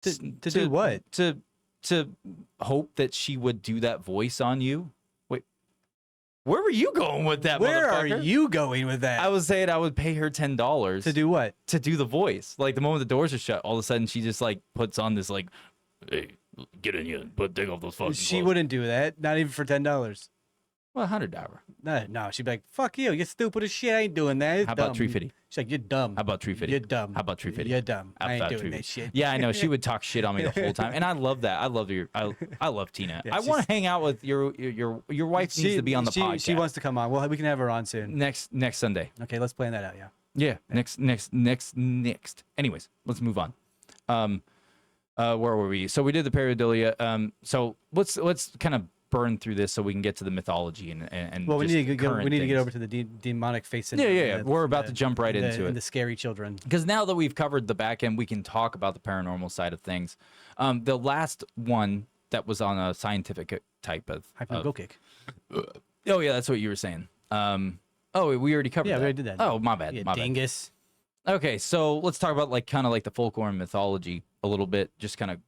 to do what? To hope that she would do that voice on you. Wait, where were you going with that? Where are motherfucker? you going with that? I was saying I would pay her $10 to do what? to do the voice. Like the moment the doors are shut, all of a sudden she just like puts on this like, "Hey, get in here, but take off those fucking She clothes." wouldn't do that. Not even for $10. Well, $100. No, she'd be like, "Fuck you! You're stupid as shit. I ain't doing that." It's How about dumb." $350? She's like, "You're dumb." How about $350? You're dumb. How about $350? You're dumb. How I ain't about doing $350? that shit. Yeah, I know. She would talk shit on me the whole time, and I love that. I love Tina. Yeah, I want to hang out with your wife. Needs to be on the podcast. She wants to come on. Well, we can have her on soon. next Sunday. Okay, let's plan that out. Yeah. Yeah, next. Anyways, let's move on. Where were we? So we did the pareidolia. So let's kind of burn through this so we can get to the mythology and Well, we just need to current get things. over to the demonic face. Yeah. We're about to jump right into it. And the scary children. Because now that we've covered the back end, we can talk about the paranormal side of things. The last one that was on a scientific type of Hypnagogic. oh yeah, that's what you were saying. Oh, we already covered. Yeah, that. we already did that. Oh, my bad. Yeah, my bad. dingus. Okay, so let's talk about like kind of like the folklore and mythology a little bit. Just kind of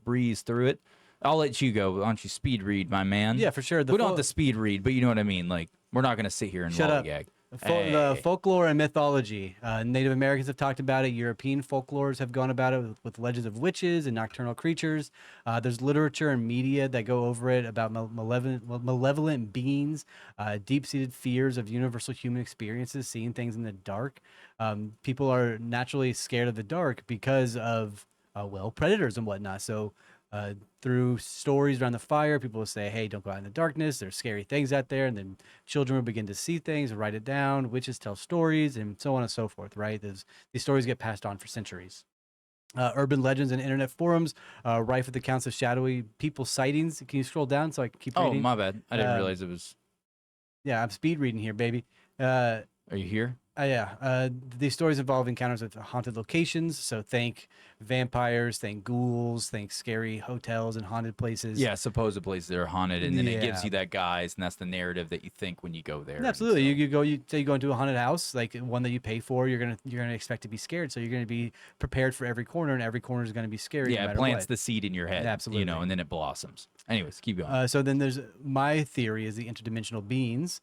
breeze through it. I'll let you go. Why don't you speed read, my man? Yeah, for sure. We don't have to speed read, but you know what I mean. Like we're not gonna sit here and Shut up. lollygag. The folklore and mythology. Native Americans have talked about it. European folklores have gone about it with legends of witches and nocturnal creatures. There's literature and media that go over it about malevolent beings, deep-seated fears of universal human experiences, seeing things in the dark. People are naturally scared of the dark because of, predators and whatnot. So through stories around the fire, people will say, "Hey, don't go out in the darkness. There's scary things out there." And then children will begin to see things and write it down. Witches tell stories and so on and so forth, right? These stories get passed on for centuries. Urban legends and internet forums rife with accounts of shadowy people sightings. Can you scroll down so I can keep reading? Oh, my bad. I didn't realize it was. Yeah, I'm speed reading here, baby. Are you here? These stories involve encounters with haunted locations. So think vampires, think ghouls, think scary hotels and haunted places. Yeah, supposed places that are haunted, and then it gives Yeah. you that guise, and that's the narrative that you think when you go there. and Absolutely. so- You say you go into a haunted house, like one that you pay for, you're gonna expect to be scared. So you're gonna be prepared for every corner, and every corner is gonna be scary. Yeah, no it matter plants what. the seed in your head. You Absolutely. know, and then it blossoms. Anyways, keep going. So then there's my theory is the interdimensional beings.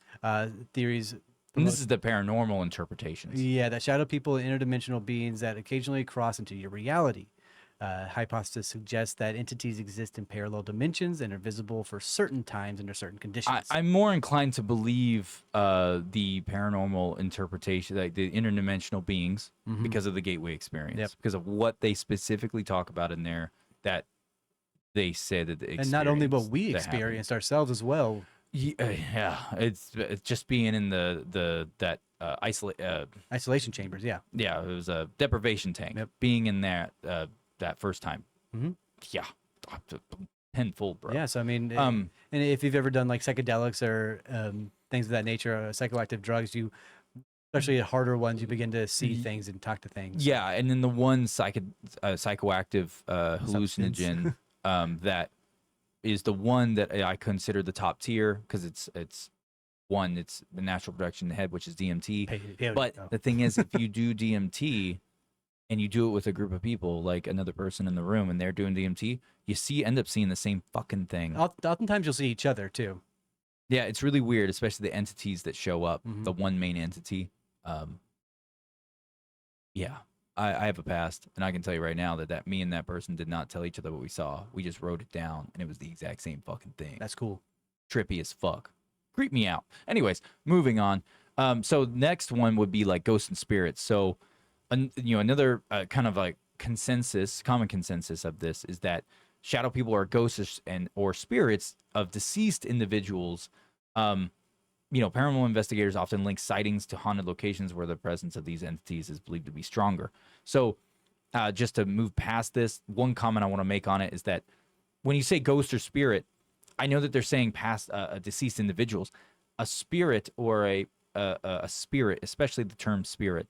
Theories. And this is the paranormal interpretations. Yeah, that shadow people and interdimensional beings that occasionally cross into your reality. Hypothesis suggests that entities exist in parallel dimensions and are visible for certain times under certain conditions. I'm more inclined to believe the paranormal interpretation, like the interdimensional beings, because of the gateway experience, Yep. because of what they specifically talk about in there that they say that they and not only what we that happened. experienced ourselves as well. Yeah, it's just being in that Isolation chambers, yeah. yeah, it was a deprivation tank. Yep. Being in that first time, Mhm. yeah, tenfold, bro. Yeah, so I mean, Um, and if you've ever done like psychedelics or things of that nature, psychoactive drugs, especially harder ones, you begin to see things and talk to things. Yeah, and then the one psychoactive hallucinogen that is the one that I consider the top tier because it's the natural production in the head, which is DMT. But the thing is, if you do DMT and you do it with a group of people, like another person in the room, and they're doing DMT, you end up seeing the same fucking thing. Oftentimes you'll see each other too. Yeah, it's really weird, especially the entities that show up, Mhm. the one main entity. Yeah, I have a past, and I can tell you right now that me and that person did not tell each other what we saw. We just wrote it down, and it was the exact same fucking thing. That's cool. Trippy as fuck. Creep me out. Anyways, moving on. So next one would be like ghosts and spirits. So, another kind of like common consensus of this is that shadow people are ghosts or spirits of deceased individuals. Paranormal investigators often link sightings to haunted locations where the presence of these entities is believed to be stronger. So, just to move past this, one comment I want to make on it is that when you say ghost or spirit, I know that they're saying past deceased individuals. A spirit or a spirit, especially the term spirit,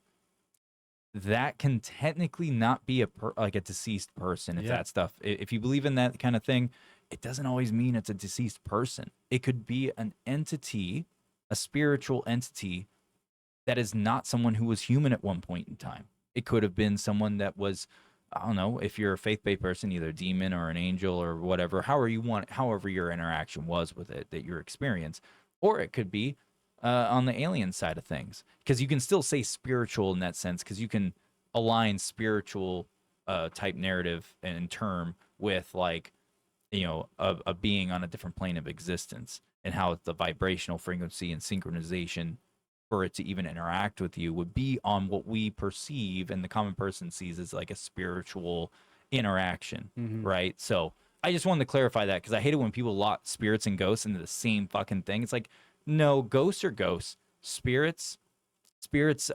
that can technically not be like a deceased person. If that stuff, if you believe in that kind of thing, it doesn't always mean it's a deceased person. It could be an entity, a spiritual entity that is not someone who was human at one point in time. It could have been someone that was, I don't know, if you're a faith-based person, either a demon or an angel or whatever, however your interaction was with it, that your experience. Or it could be on the alien side of things, because you can still say spiritual in that sense, because you can align spiritual type narrative and term with like, a being on a different plane of existence, and how the vibrational frequency and synchronization for it to even interact with you would be on what we perceive and the common person sees as like a spiritual interaction, right? So I just wanted to clarify that, because I hate it when people lock spirits and ghosts into the same fucking thing. It's like, no, ghosts are ghosts. Spirits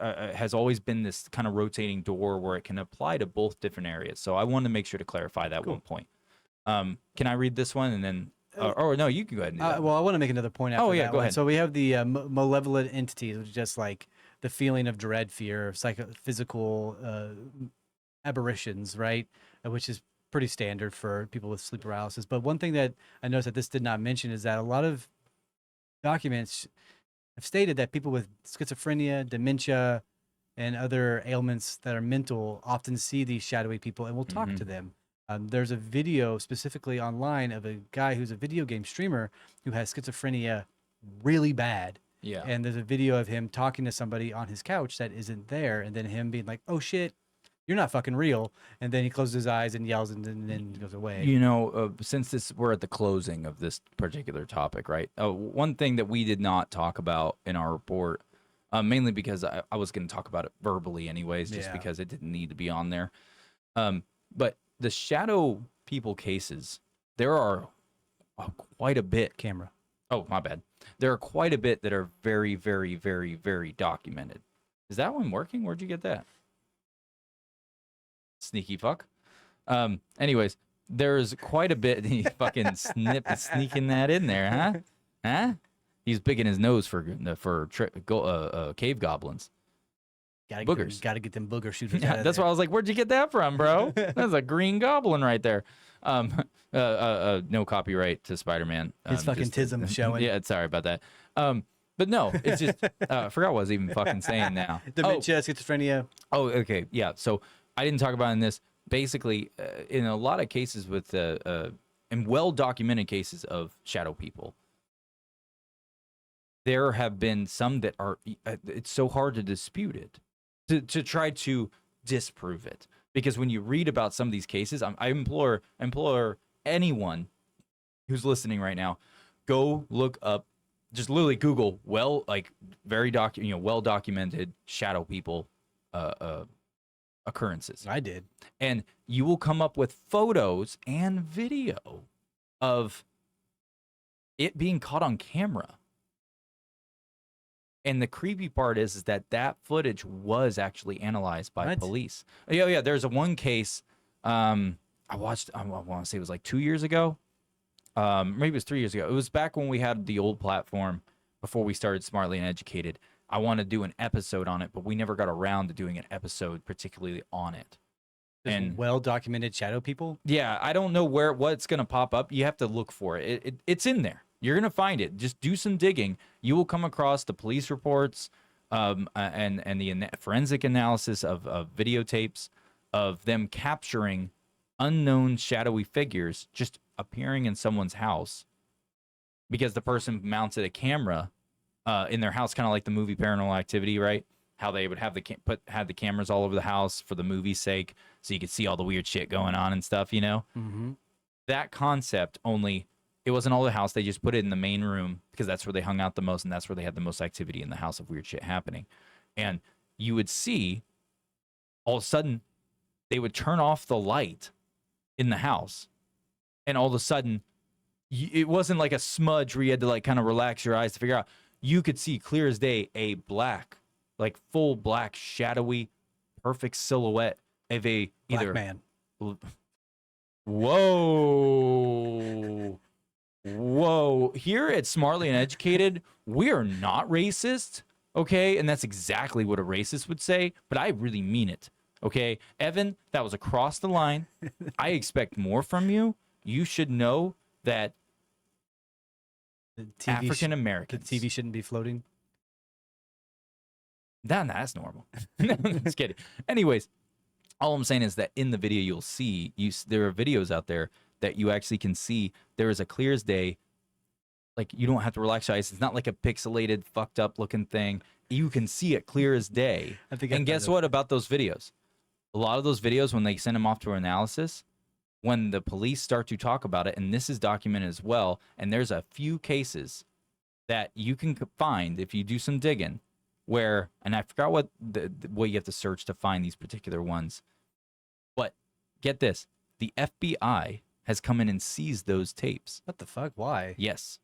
has always been this kind of rotating door where it can apply to both different areas. So I wanted to make sure to clarify that one point. Can I read this one and then? Or no, you can go ahead and do that. Well, I want to make another point after that go one. ahead. So we have the malevolent entities, which is just like the feeling of dread, fear, physical aberrations, right? Which is pretty standard for people with sleep paralysis. But one thing that I noticed that this did not mention is that a lot of documents have stated that people with schizophrenia, dementia, and other ailments that are mental often see these shadowy people and will talk to them. There's a video specifically online of a guy who's a video game streamer who has schizophrenia really bad. Yeah. And there's a video of him talking to somebody on his couch that isn't there, and then him being like, "Oh shit, you're not fucking real." And then he closes his eyes and yells, and then goes away. Since we're at the closing of this particular topic, right? One thing that we did not talk about in our report, mainly because I was going to talk about it verbally anyways, just because it didn't need to be on there. But the shadow people cases, there are quite a bit. Camera. Oh, my bad. There are quite a bit that are very, very, very, very documented. Is that one working? Where'd you get that? Sneaky fuck. Anyways, there's quite a bit. He fucking sneaking that in there, huh? Huh? He's picking his nose for cave goblins. Boogers. Gotta get them booger shooters. Yeah, that's why I was like, "Where'd you get that from, bro?" That's a green goblin right there. No copyright to Spider-Man. His fucking tism showing. Yeah, sorry about that. But no, it's just I forgot what I was even fucking saying now. Dementia, schizophrenia. Oh, okay, yeah. So I didn't talk about in this. Basically, in a lot of cases with in well-documented cases of shadow people, there have been some that are. It's so hard to dispute it. To try to disprove it, because when you read about some of these cases, I implore anyone who's listening right now, go look up, just literally Google very well documented shadow people occurrences. I did, and you will come up with photos and video of it being caught on camera. And the creepy part is that footage was actually analyzed by police. Yeah. There's one case I watched. I want to say it was like 2 years ago. Maybe it was 3 years ago. It was back when we had the old platform before we started Smartly Uneducated. I want to do an episode on it, but we never got around to doing an episode particularly on it. And well-documented shadow people. Yeah, I don't know what's gonna pop up. You have to look for it. It's in there. You're going to find it. Just do some digging. You will come across the police reports and the forensic analysis of videotapes of them capturing unknown shadowy figures just appearing in someone's house because the person mounted a camera in their house, kind of like the movie Paranormal Activity, right? How they would have had the cameras all over the house for the movie's sake so you could see all the weird shit going on and stuff, Mm-hmm. That concept only... It wasn't all the house. They just put it in the main room because that's where they hung out the most and that's where they had the most activity in the house of weird shit happening. And you would see all of a sudden they would turn off the light in the house and all of a sudden, it wasn't like a smudge where you had to like kind of relax your eyes to figure out. You could see clear as day a black, like full black, shadowy, perfect silhouette of a Black either. man. Whoa. Whoa. Here at Smartly Uneducated, we are not racist, okay? And that's exactly what a racist would say, but I really mean it, okay? Evan, that was across the line. I expect more from you. You should know that African Americans. The TV shouldn't be floating. That's normal. Just kidding. Anyways, all I'm saying is that in the video you'll see, there are videos out there that you actually can see there is a clear as day. Like, you don't have to relax your eyes. It's not like a pixelated, fucked up looking thing. You can see it clear as day. And guess what about those videos? A lot of those videos, when they send them off to analysis, when the police start to talk about it, and this is documented as well, and there's a few cases that you can find if you do some digging, where, and I forgot what you have to search to find these particular ones, but get this, the FBI has come in and seized those tapes. What the fuck? Why? Yes.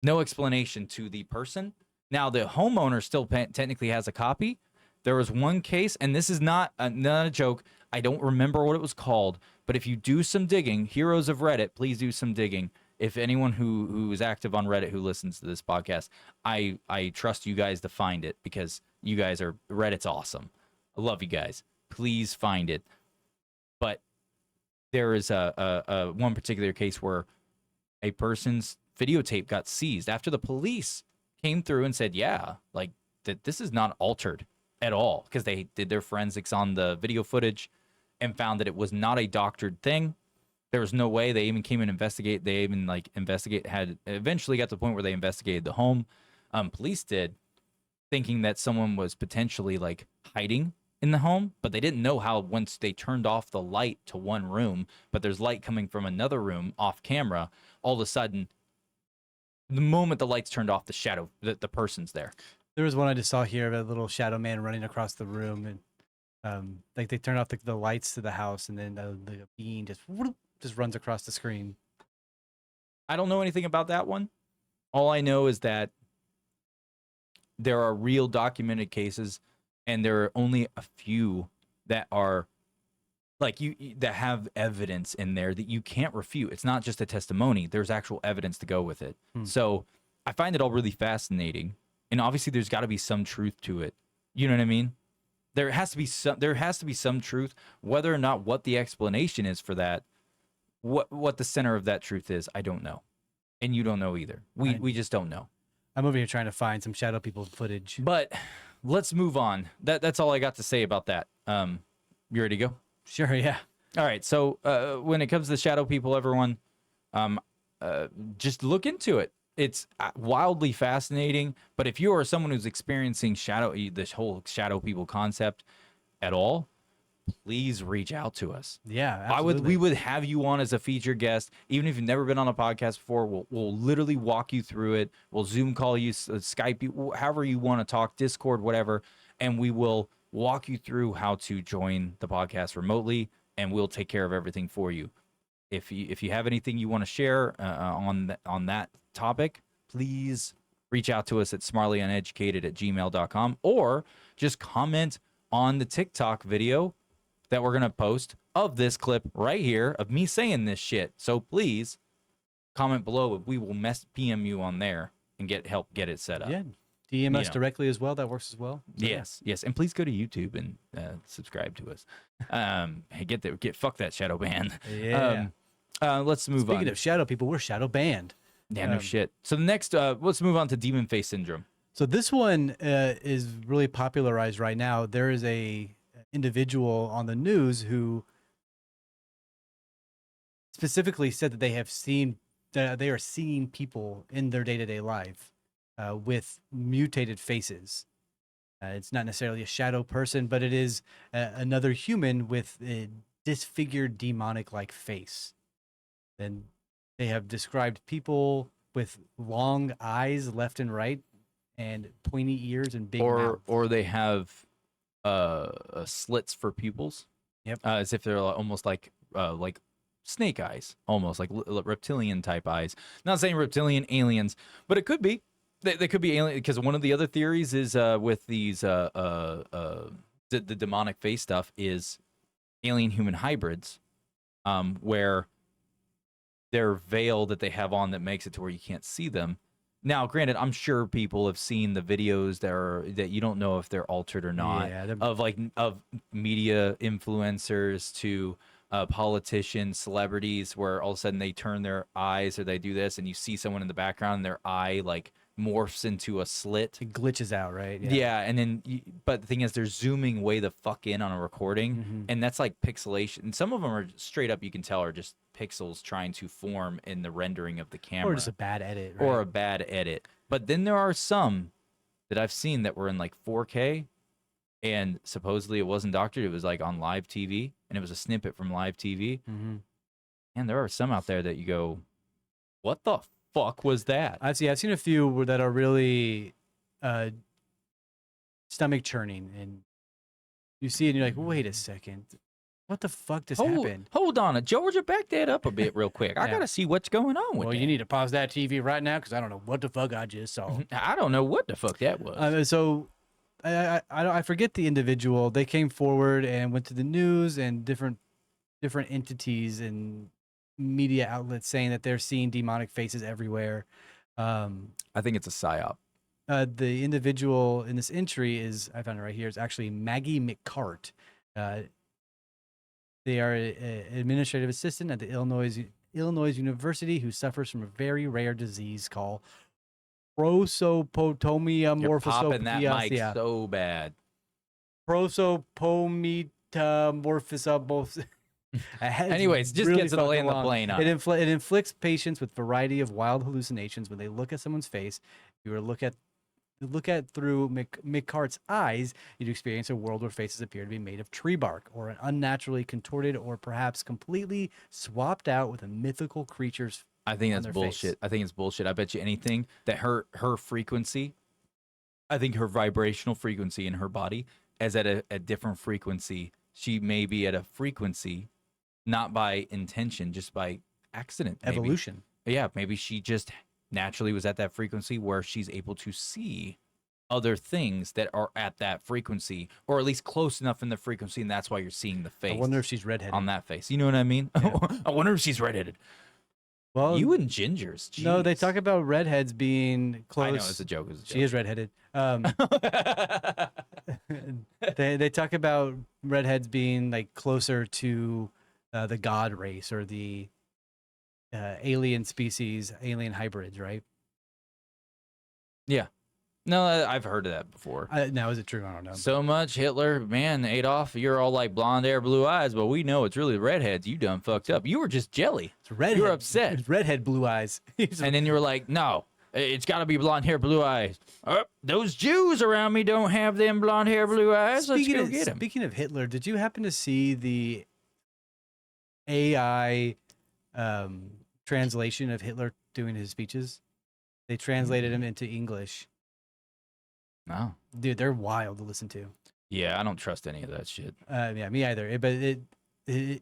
No explanation to the person. Now, the homeowner still technically has a copy. There was one case, and this is not a joke. I don't remember what it was called, but if you do some digging, heroes of Reddit, please do some digging. If anyone who is active on Reddit who listens to this podcast, I trust you guys to find it, because you guys are, Reddit's awesome. I love you guys. Please find it. But there is a one particular case where a person's videotape got seized after the police came through and said, yeah, like that this is not altered at all, because they did their forensics on the video footage and found that it was not a doctored thing. There was no way. They even came and investigate. They even had eventually got to the point where they investigated the home. Police did, thinking that someone was potentially like hiding in the home, but they didn't know how once they turned off the light to one room, but there's light coming from another room off camera, all of a sudden, the moment the lights turned off, the person's there. There was one I just saw here of a little shadow man running across the room, and like they turned off the lights to the house, and then the being just runs across the screen. I don't know anything about that one. All I know is that there are real documented cases, and there are only a few that are like that have evidence in there that you can't refute. It's not just a testimony. There's actual evidence to go with it. So I find it all really fascinating. And obviously there's got to be some truth to it. You know what I mean? There has to be some truth, whether or not what the explanation is for that, what the center of that truth is, I don't know. And you don't know either. We just don't know. I'm over here trying to find some shadow people footage. But let's move on. That's all I got to say about that. You ready to go? Sure, yeah. All right. So when it comes to shadow people, everyone, just look into it. It's wildly fascinating. But if you are someone who's experiencing this whole shadow people concept at all, please reach out to us. Yeah, absolutely. We would have you on as a featured guest, even if you've never been on a podcast before. We'll literally walk you through it. We'll Zoom call you, Skype you, however you want to talk, Discord, whatever, and we will walk you through how to join the podcast remotely, and we'll take care of everything for you. If you have anything you want to share on that topic, please reach out to us at smartlyuneducated@gmail.com, or just comment on the TikTok video that we're going to post of this clip right here of me saying this shit. So please comment below. We will PM you on there and help get it set up. Yeah. DM us directly as well. That works as well. So, yes. And please go to YouTube and subscribe to us. Hey, fuck that shadow ban. Yeah. Let's move on. Speaking of shadow people, we're shadow banned. Yeah, no shit. So the next, let's move on to demon face syndrome. So this one is really popularized right now. There is a individual on the news who specifically said that they are seeing people in their day-to-day life with mutated faces. It's not necessarily a shadow person, but it is another human with a disfigured demonic-like face. And they have described people with long eyes left and right and pointy ears and big mouths. Or they have slits for pupils. Yep. As if they're almost like snake eyes, almost like reptilian type eyes. Not saying reptilian aliens, but it could be. They could be alien, because one of the other theories is with these the demonic face stuff is alien human hybrids, where their veil that they have on that makes it to where you can't see them. Now, granted, I'm sure people have seen the videos that you don't know if they're altered or not, of media influencers to politicians, celebrities, where all of a sudden they turn their eyes or they do this, and you see someone in the background, and their eye like morphs into a slit. It glitches out, right? Yeah, and then, but the thing is, they're zooming way the fuck in on a recording, and that's like pixelation. And some of them are straight up, you can tell, are just pixels trying to form in the rendering of the camera, or just a bad edit, right? or a bad edit. But then there are some that I've seen that were in like 4K, and supposedly it wasn't doctored. It was like on live TV, and it was a snippet from live TV. And there are some out there that you go, "What the fuck was that?" I've seen a few that are really stomach churning, and you see it and you're like, wait a second, what the fuck just happened? Hold on, Georgia, back that up a bit real quick. I gotta see what's going on with that. You need to pause that TV right now, because I don't know what the fuck I just saw. I don't know what the fuck that was. So I forget the individual. They came forward and went to the news and different entities and media outlets saying that they're seeing demonic faces everywhere. I think it's a psyop. The individual in this entry I found it right here, is actually Maggie McCart. They are an administrative assistant at the Illinois University who suffers from a very rare disease called prosopotomia You're popping morphosopodia. that mic so bad. Prosopometamorphosis. Anyways, just really get to the land of the plane. It inflicts patients with variety of wild hallucinations when they look at someone's face. If you were to look at through McCart's eyes, you'd experience a world where faces appear to be made of tree bark, or an unnaturally contorted, or perhaps completely swapped out with a mythical creature's. I think that's bullshit. I think it's bullshit. I bet you anything that her frequency, I think her vibrational frequency in her body is at a different frequency. She may be at a frequency, not by intention, just by accident. Maybe. Evolution. Yeah, maybe she just naturally was at that frequency where she's able to see other things that are at that frequency, or at least close enough in the frequency, and that's why you're seeing the face. I wonder if she's redheaded. On that face. You know what I mean? Yeah. I wonder if she's redheaded. Well, you and gingers. Jeez. No, they talk about redheads being close. I know, it's a joke. She is redheaded. They talk about redheads being like closer to the god race, or the alien species, alien hybrids, right? Yeah. No, I've heard of that before. Now, is it true? I don't know. So much Hitler, man, Adolf, you're all like blonde hair, blue eyes, but we know it's really redheads. You done fucked up. You were just jelly. It's redhead. You were upset. It's redhead, blue eyes. And then you were like, no, it's got to be blonde hair, blue eyes. Those Jews around me don't have them blonde hair, blue eyes. Let's go get them. Speaking of Hitler, did you happen to see the AI translation of Hitler doing his speeches? They translated him into English. No. Dude, they're wild to listen to. Yeah, I don't trust any of that shit. Yeah, me either. He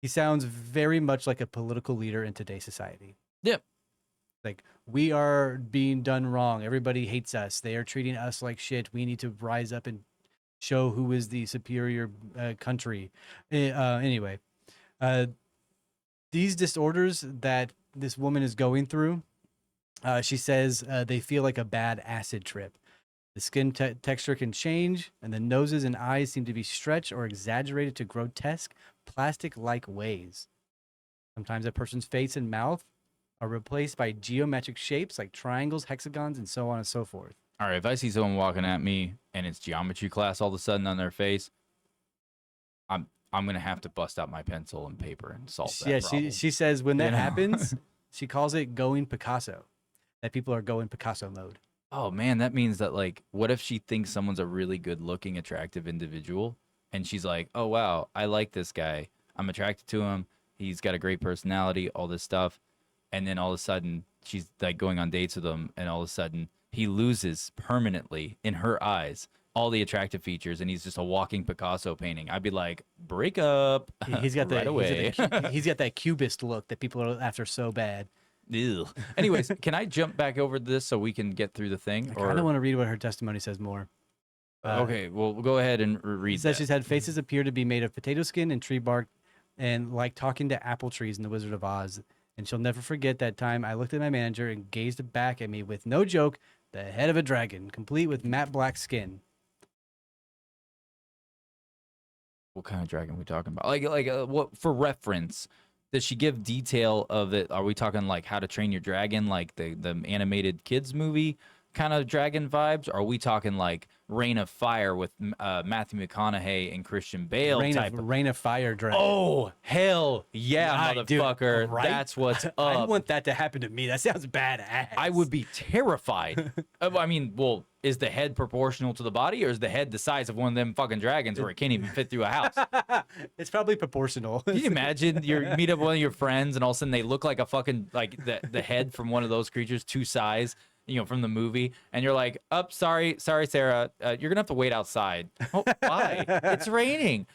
sounds very much like a political leader in today's society. Yep. Like, we are being done wrong. Everybody hates us. They are treating us like shit. We need to rise up and show who is the superior country. Anyway, these disorders that this woman is going through, she says they feel like a bad acid trip. The skin texture can change, and the noses and eyes seem to be stretched or exaggerated to grotesque, plastic-like ways. Sometimes a person's face and mouth are replaced by geometric shapes like triangles, hexagons, and so on and so forth. All right, if I see someone walking at me and it's geometry class all of a sudden on their face, I'm gonna have to bust out my pencil and paper and solve that problem. she says when that happens, she calls it going Picasso. That people are going Picasso mode. Oh man, that means that, like, what if she thinks someone's a really good looking, attractive individual, and she's like, oh wow, I like this guy. I'm attracted to him. He's got a great personality, all this stuff. And then all of a sudden she's like going on dates with him, and all of a sudden he loses permanently in her eyes all the attractive features, and he's just a walking Picasso painting, I'd be like, break up He's got right away. he's got that cubist look that people are after so bad. Ew. Anyways, can I jump back over this so we can get through the thing? I kind of want to read what her testimony says more. Okay, well, go ahead and read It says that. she's had faces appear to be made of potato skin and tree bark, and like talking to apple trees in The Wizard of Oz. And she'll never forget that time I looked at my manager and gazed back at me with, no joke, the head of a dragon, complete with matte black skin. What kind of dragon are we talking about? What, for reference, does she give detail of it? Are we talking like How to Train Your Dragon, like the animated kids movie kind of dragon vibes? Or are we talking like Reign of Fire with Matthew McConaughey and Christian Bale Rain of Fire dragon. Oh, hell yeah, Right, dude, motherfucker. right? That's what's up. I want that to happen to me. That sounds badass. I would be terrified. I mean, well, is the head proportional to the body, or is the head the size of one of them fucking dragons where it can't even fit through a house? It's probably proportional. Can you imagine you meet up with one of your friends and all of a sudden they look like a fucking, like the head from one of those creatures, two size, from the movie, and you're like, sorry, Sarah, you're gonna have to wait outside. Oh, why? It's raining.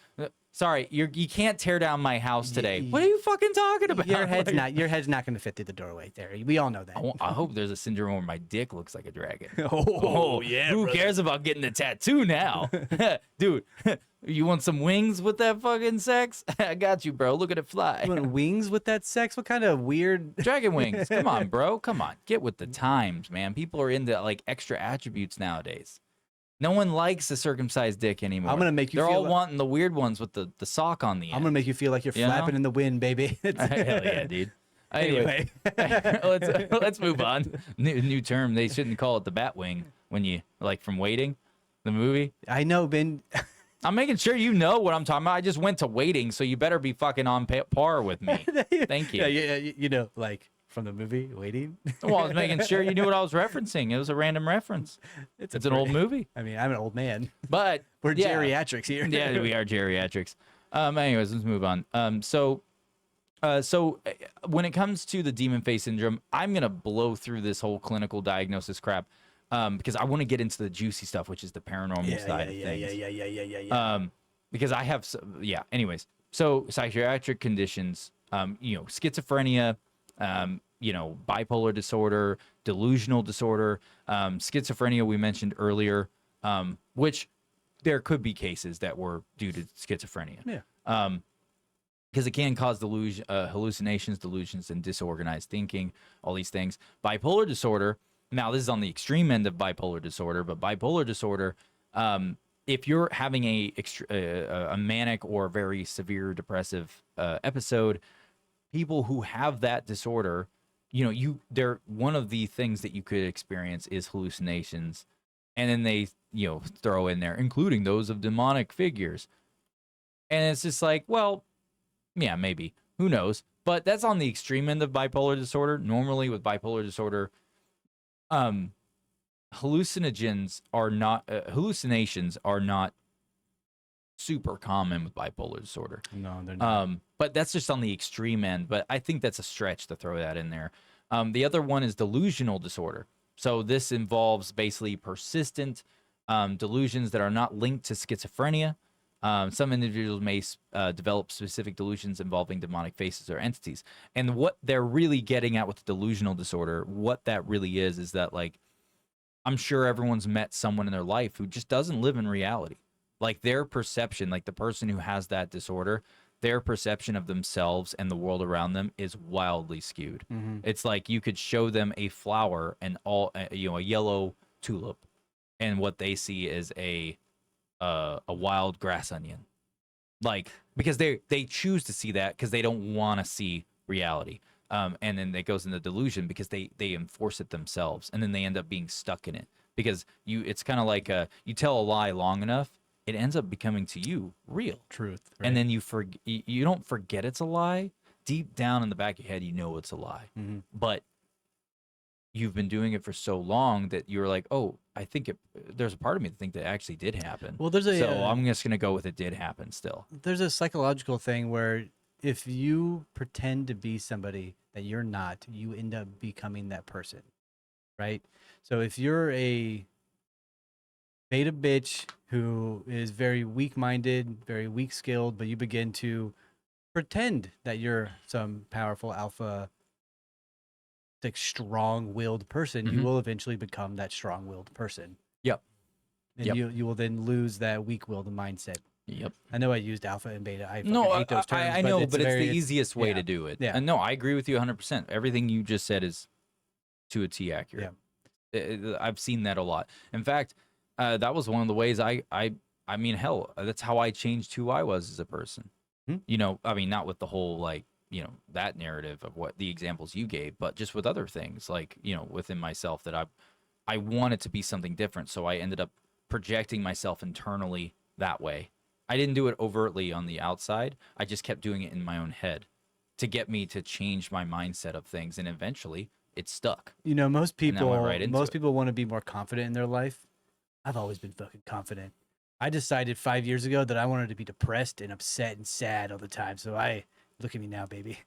Sorry, you can't tear down my house today. What are you fucking talking about? Your head's not going to fit through the doorway there. We all know that. I hope there's a syndrome where my dick looks like a dragon. Oh yeah. Who cares about getting a tattoo now? Dude, you want some wings with that fucking sex? I got you, bro. Look at it fly. You want wings with that sex? What kind of weird Dragon wings. Come on, bro. Come on. Get with the times, man. People are into like extra attributes nowadays. No one likes a circumcised dick anymore. I'm gonna make you They're feel all wanting the weird ones with the sock on the end. I'm gonna make you feel like you're flapping in the wind, baby. Hell yeah, dude. Anyway, let's move on. New term. They shouldn't call it the bat wing when you like from Waiting, the movie. I know, Ben. I'm making sure you know what I'm talking about. I just went to Waiting, so you better be fucking on par with me. Thank you. Yeah, like from the movie Waiting. Well, I was making sure you knew what I was referencing. It was a random reference. It's an old movie. I mean, I'm an old man. But we're geriatrics here. Yeah, we are geriatrics. Anyways, let's move on. So when it comes to the demon face syndrome, I'm gonna blow through this whole clinical diagnosis crap because I want to get into the juicy stuff, which is the paranormal side of things. Yeah. Because I have, anyways, so psychiatric conditions, schizophrenia, bipolar disorder, delusional disorder, schizophrenia we mentioned earlier, which there could be cases that were due to schizophrenia. Yeah. Because it can cause hallucinations, delusions, and disorganized thinking, all these things. Bipolar disorder, now this is on the extreme end of bipolar disorder, but bipolar disorder, if you're having a manic or very severe depressive episode, people who have that disorder, one of the things that you could experience is hallucinations, and then they, throw in there, including those of demonic figures. And it's just like, well, yeah, maybe. Who knows? But that's on the extreme end of bipolar disorder. Normally with bipolar disorder, hallucinations are not super common with bipolar disorder. No, they're not. But that's just on the extreme end. But I think that's a stretch to throw that in there. The other one is delusional disorder. So this involves basically persistent delusions that are not linked to schizophrenia. Some individuals may develop specific delusions involving demonic faces or entities. And what they're really getting at with the delusional disorder, what that really is that, like, I'm sure everyone's met someone in their life who just doesn't live in reality. Like, their perception, like the person who has that disorder, their perception of themselves and the world around them is wildly skewed. Mm-hmm. It's like you could show them a flower and a yellow tulip, and what they see is a wild grass onion, like, because they choose to see that because they don't want to see reality, and then it goes into delusion because they enforce it themselves, and then they end up being stuck in it because it's kind of like you tell a lie long enough, it ends up becoming to you real Truth, right? and then you don't forget it's a lie. Deep down in the back of your head, you know it's a lie, Mm-hmm. but you've been doing it for so long that you're like, oh, I think there's a part of me that think that actually did happen. Well, there's a so I'm just gonna go with it did happen still. There's a psychological thing where if you pretend to be somebody that you're not, you end up becoming that person, right? So if you're a beta bitch who is very weak-minded, very weak-skilled, but you begin to pretend that you're some powerful alpha, like strong-willed person, you Mhm. will eventually become that strong-willed person. Yep. And Yep. you will then lose that weak-willed mindset. Yep. I know I used alpha and beta. I fucking No, hate those terms. I know, but it's the very, easiest way yeah, to do it. yeah. And no, I agree with you 100%. Everything you just said is to a T accurate. I've seen that a lot. In fact, that was one of the ways I mean, hell, that's how I changed who I was as a person. Hmm? You know, I mean, not with the whole, like, you know, that narrative of what the examples you gave, but just with other things, like, you know, within myself that I wanted to be something different. So I ended up projecting myself internally that way. I didn't do it overtly on the outside. I just kept doing it in my own head to get me to change my mindset of things. And eventually it stuck. You know, most And I went people, right into most it. people want to be more confident in their life. I've always been fucking confident. I decided 5 years ago that I wanted to be depressed and upset and sad all the time. So look at me now, baby.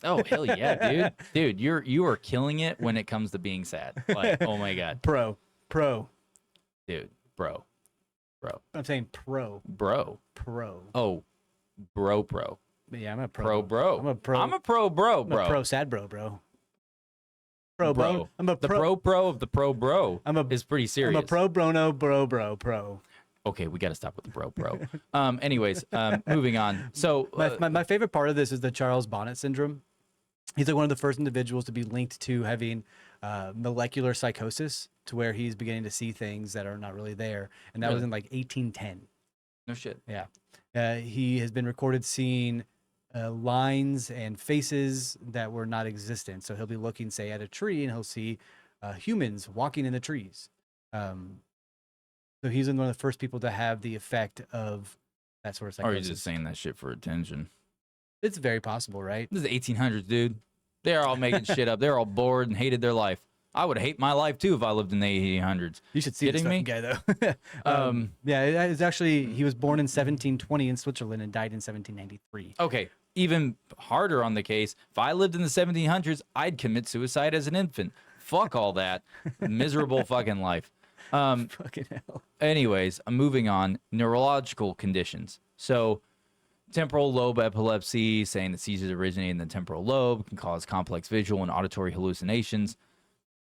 Oh, hell yeah, dude. Dude, you are killing it when it comes to being sad. Like, oh my God. Pro. Dude, bro. I'm saying pro. Oh, bro. But yeah, I'm a pro. Bro. I'm a pro. I'm a pro bro, I'm a pro sad bro. Pro bro. bro. I'm a The pro. pro of the pro bro I'm is pretty serious. I'm a pro brono pro. Okay, we got to stop with the bro. Anyways, moving on. So My favorite part of this is the Charles Bonnet syndrome. He's like one of the first individuals to be linked to having molecular psychosis, to where he's beginning to see things that are not really there, and that was Really? in like 1810. no shit. Yeah, he has been recorded seeing lines and faces that were not existent. So he'll be looking, say, at a tree, and he'll see humans walking in the trees. So he's one of the first people to have the effect of that sort of Or are psychosis. you just saying that shit for attention? It's very possible, right? This is the 1800s, dude. They're all making shit up. They're all bored and hated their life. I would hate my life too if I lived in the 1800s. You should see this Kidding fucking me? guy though. Yeah, it's actually, he was born in 1720 in Switzerland and died in 1793. Okay, even harder on the case. If I lived in the 1700s, I'd commit suicide as an infant. Fuck all that. Miserable fucking life. Fucking hell. Anyways, I'm moving on. Neurological conditions. So, temporal lobe epilepsy, saying that seizures originate in the temporal lobe, can cause complex visual and auditory hallucinations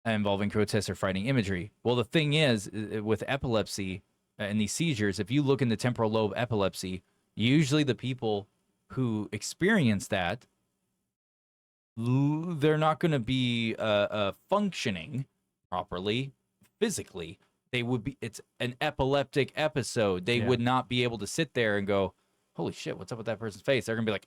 involving grotesque or frightening imagery. Well, the thing is, with epilepsy and these seizures, if you look in the temporal lobe epilepsy, usually the people who experience that, they're not going to be functioning properly physically. They would be, it's an epileptic episode. They would not be able to sit there and go, holy shit, what's up with that person's face? They're gonna be like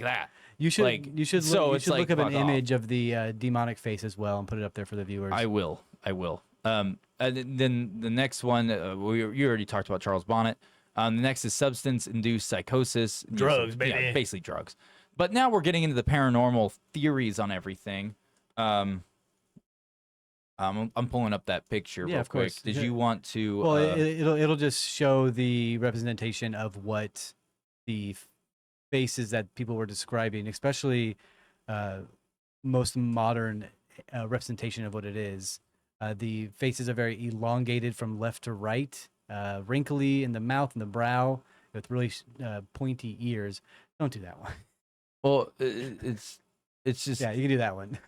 that. You should look up an fuck image of the demonic face as well and put it up there for the viewers. I will. And then the next one, you already talked about Charles Bonnet. The next is substance-induced psychosis. Drugs, baby. Yeah, basically drugs. But now we're getting into the paranormal theories on everything. I'm pulling up that picture real of quick. course. Did you want to? Well, it'll just show the representation of what the faces that people were describing, especially most modern representation of what it is. The faces are very elongated from left to right, wrinkly in the mouth and the brow, with really pointy ears. Don't do that one. Well, it's just Yeah, you can do that one.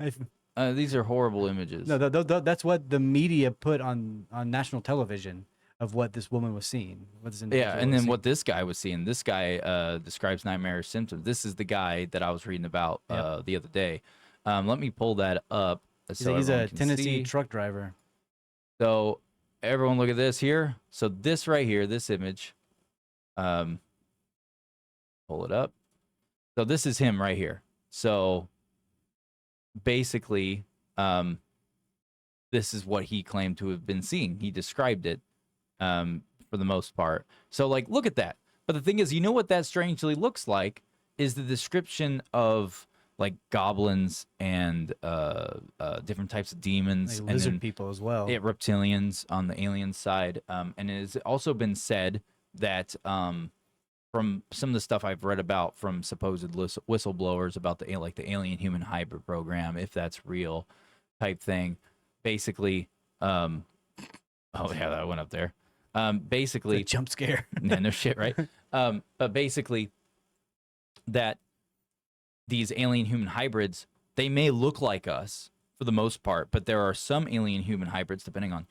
these are horrible images. No, that's what the media put on national television of what this woman was seeing. What this Yeah, individual and was then seeing. what this guy was seeing. This guy describes nightmare symptoms. This is the guy that I was reading about the other day. Let me pull that up. So He's everyone a can Tennessee see. truck driver. So everyone look at this here. So this right here, this image. Pull it up. So this is him right here. So basically, this is what he claimed to have been seeing. He described it for the most part. So, like, look at that. But the thing is, you know what that strangely looks like is the description of like goblins and different types of demons, Like and lizard then, people as well. yeah, reptilians on the alien side. And it has also been said that from some of the stuff I've read about from supposed whistleblowers about the alien human hybrid program, if that's real, type thing. Basically, Oh yeah, that went up there. The Basically, jump scare. yeah, no shit, right? But basically, that these alien human hybrids, they may look like us for the most part, but there are some alien human hybrids, depending on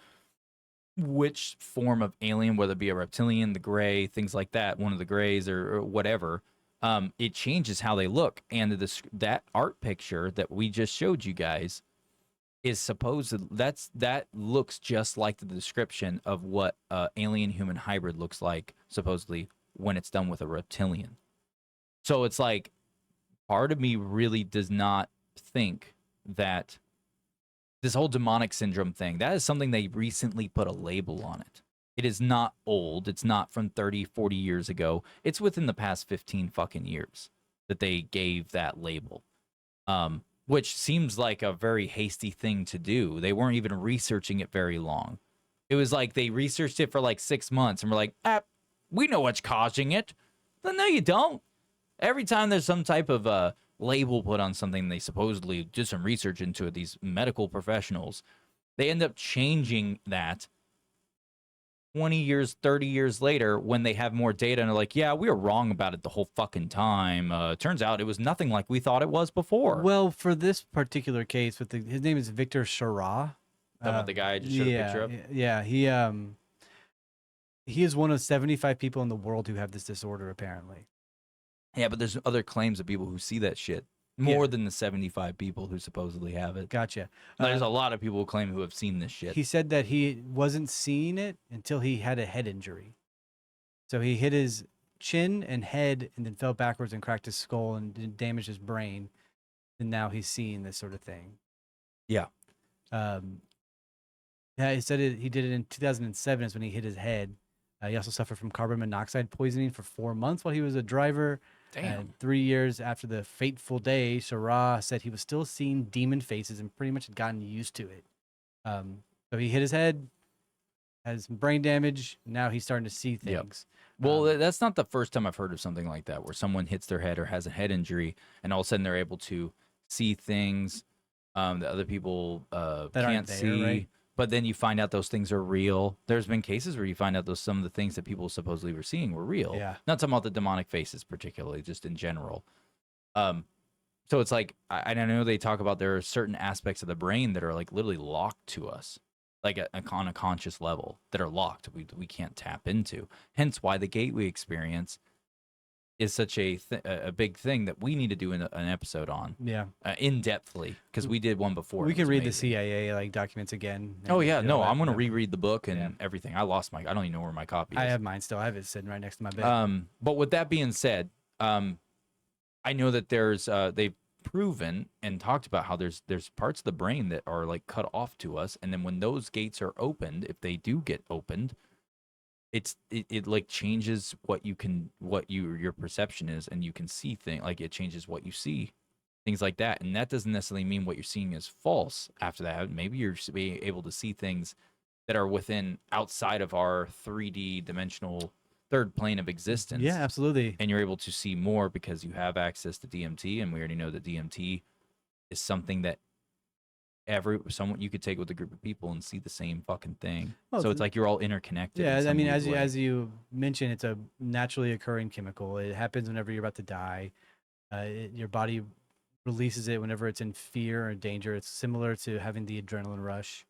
which form of alien, whether it be a reptilian, the gray, things like that, one of the grays or whatever, it changes how they look. And that art picture that we just showed you guys is that looks just like the description of what alien human hybrid looks like supposedly when it's done with a reptilian. So it's like part of me really does not think that this whole demonic syndrome thing, that is something they recently put a label on it. It is not old. It's not from 30, 40 years ago. It's within the past 15 fucking years that they gave that label. Which seems like a very hasty thing to do. They weren't even researching it very long. It was like they researched it for like 6 months and were like, we know what's causing it. But no, you don't. Every time there's some type of label put on something, they supposedly did some research into it, these medical professionals, they end up changing that 20 years, 30 years later when they have more data and are like, yeah, we were wrong about it the whole fucking time. Turns out it was nothing like we thought it was before. Well, for this particular case, his name is Victor Shara. Talking about the guy I just showed a picture of? Yeah, he is one of 75 people in the world who have this disorder, apparently. Yeah, but there's other claims of people who see that shit. More than the 75 people who supposedly have it. Gotcha. There's a lot of people who claim who have seen this shit. He said that he wasn't seeing it until he had a head injury. So he hit his chin and head and then fell backwards and cracked his skull and damaged his brain. And now he's seeing this sort of thing. Yeah. Yeah, he said he did it in 2007 is when he hit his head. He also suffered from carbon monoxide poisoning for 4 months while he was a driver. Damn. And 3 years after the fateful day, Sarah said he was still seeing demon faces and pretty much had gotten used to it. So he hit his head, has some brain damage. Now he's starting to see things. Yep. Well, that's not the first time I've heard of something like that, where someone hits their head or has a head injury, and all of a sudden they're able to see things that other people can't see. Right? But then you find out those things are real. There's been cases where you find out some of the things that people supposedly were seeing were real. Yeah. Not talking about the demonic faces particularly, just in general. So it's like, I know they talk about there are certain aspects of the brain that are like literally locked to us, like on a conscious level, that are locked. We can't tap into. Hence why the gateway experience is such a big thing that we need to do an episode on. Yeah. In-depthly, because we did one before. We can read the CIA documents again. Oh yeah, no, I'm gonna reread the book and everything. I lost I don't even know where my copy is. I have mine still. I have it sitting right next to my bed. But with that being said, I know that there's they've proven and talked about how there's parts of the brain that are like cut off to us, and then when those gates are opened, if they do get opened, it like changes your perception is, and you can see things, like it changes what you see, things like that. And that doesn't necessarily mean what you're seeing is false after that. Maybe you're being able to see things that are outside of our 3D dimensional third plane of existence. Yeah, absolutely. And you're able to see more because you have access to DMT, and we already know that DMT is something that someone you could take with a group of people and see the same fucking thing. Well, so it's like you're all interconnected. Yeah, I mean, as you mentioned, it's a naturally occurring chemical. It happens whenever you're about to die. Your body releases it whenever it's in fear or danger. It's similar to having the adrenaline rush.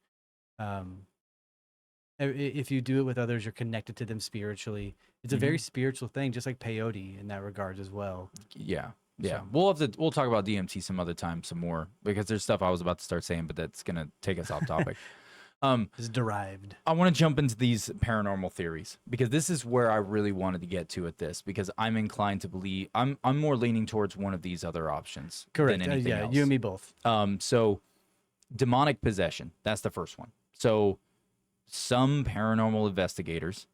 If you do it with others, you're connected to them spiritually. It's a very spiritual thing, just like peyote in that regard as well. Yeah. Yeah, So. we'll talk about DMT some other time, some more, because there's stuff I was about to start saying, but that's gonna take us off topic. It's derived. I want to jump into these paranormal theories because this is where I really wanted to get to at this, because I'm inclined to believe I'm more leaning towards one of these other options. Correct. Than anything else. You and me both. So demonic possession, that's the first one. So some paranormal investigators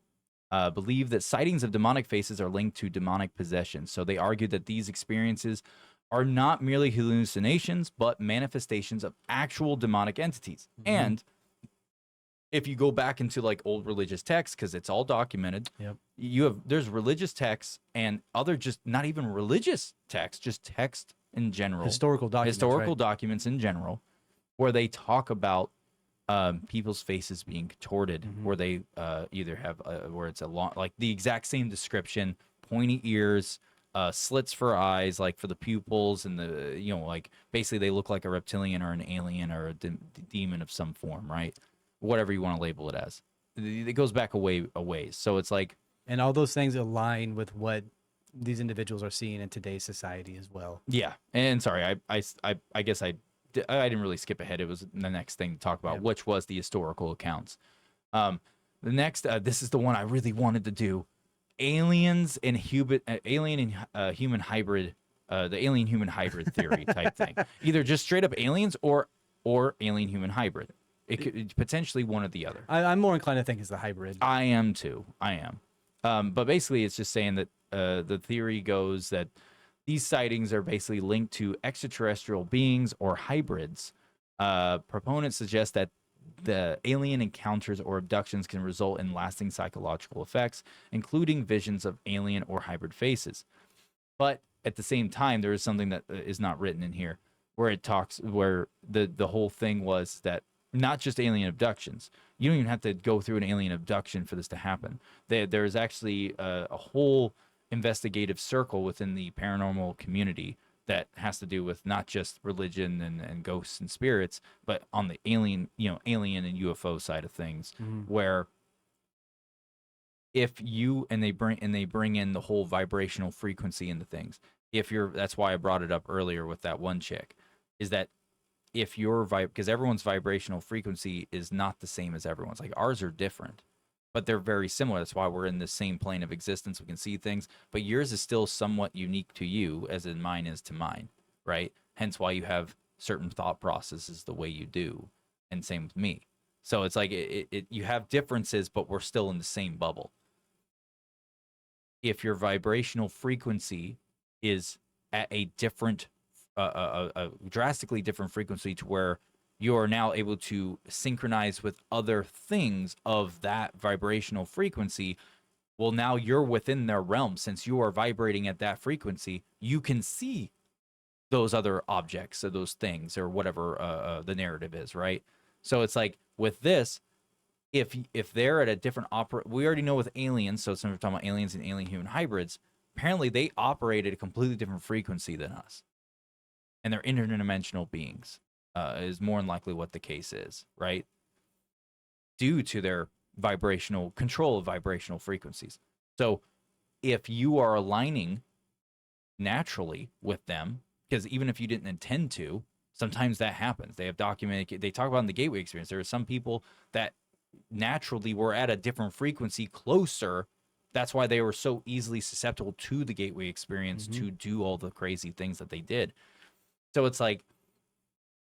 believe that sightings of demonic faces are linked to demonic possession. So they argue that these experiences are not merely hallucinations, but manifestations of actual demonic entities. And if you go back into like old religious texts, because it's all documented, there's religious texts and other just not even religious texts, just text in general, Historical documents. Documents in general, where they talk about people's faces being contorted, where they either have where it's a long, like the exact same description, pointy ears, slits for eyes, like for the pupils, and the like basically they look like a reptilian or an alien or a demon of some form, right? Whatever you want to label it as. It goes back a ways. So it's like, and all those things align with what these individuals are seeing in today's society as well. yeah. And sorry, I guess I didn't really skip ahead. It was the next thing to talk about, which was the historical accounts. The next, this is the one I really wanted to do: aliens and human human hybrid, the alien human hybrid theory type thing. Either just straight up aliens or alien human hybrid. It could potentially one or the other. I'm more inclined to think it's the hybrid. I am too. I am. But basically, it's just saying that the theory goes that these sightings are basically linked to extraterrestrial beings or hybrids. Proponents suggest that the alien encounters or abductions can result in lasting psychological effects, including visions of alien or hybrid faces. But at the same time, there is something that is not written in here, where it talks, where the whole thing was that not just alien abductions. You don't even have to go through an alien abduction for this to happen. There is actually a whole investigative circle within the paranormal community that has to do with not just religion and ghosts and spirits, but on the alien and UFO side of things, where if you they bring in the whole vibrational frequency into things. That's why I brought it up earlier with that one chick, is that if your because everyone's vibrational frequency is not the same as everyone's. Like ours are different, but they're very similar. That's why we're in the same plane of existence. We can see things, but yours is still somewhat unique to you, as in mine is to mine, right? Hence why you have certain thought processes the way you do, and same with me. So it's like you have differences, but we're still in the same bubble. If your vibrational frequency is at a different a drastically different frequency to where you are now able to synchronize with other things of that vibrational frequency, well, now you're within their realm. Since you are vibrating at that frequency, you can see those other objects or those things or whatever the narrative is, right? So it's like with this, if they're at a different we already know with aliens, so since we're talking about aliens and alien human hybrids, apparently they operate at a completely different frequency than us. And they're interdimensional beings, is more than likely what the case is, right? Due to their vibrational control of vibrational frequencies. So if you are aligning naturally with them, because even if you didn't intend to, sometimes that happens. They have documented, they talk about in the gateway experience, there are some people that naturally were at a different frequency closer. That's why they were so easily susceptible to the gateway experience to do all the crazy things that they did. So it's like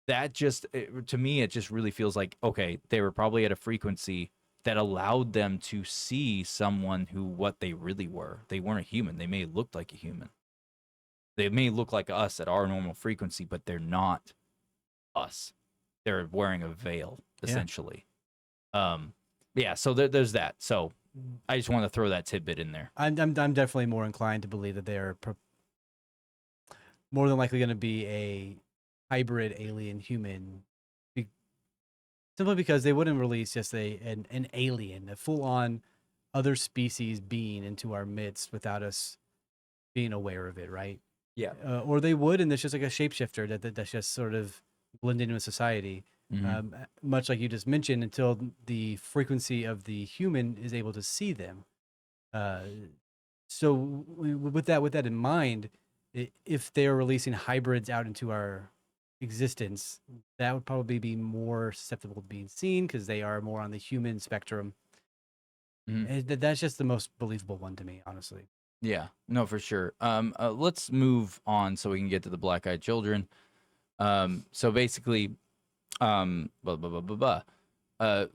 that to me, it just really feels like, okay, they were probably at a frequency that allowed them to see someone what they really were. They weren't a human. They may look like a human. They may look like us at our normal frequency, but they're not us. They're wearing a veil, essentially. Yeah, so there's that. So I just want to throw that tidbit in there. I'm definitely more inclined to believe that they're more than likely going to be a hybrid alien human, simply because they wouldn't release just an alien, a full-on other species being into our midst without us being aware of it, right? Yeah. Or they would, and it's just like a shapeshifter that's just sort of blended into society. Much like you just mentioned, until the frequency of the human is able to see them. So with that in mind, if they're releasing hybrids out into our existence, that would probably be more susceptible to being seen because they are more on the human spectrum. That's just the most believable one to me, honestly. Yeah, no, for sure. Let's move on so we can get to the black-eyed children. So basically, the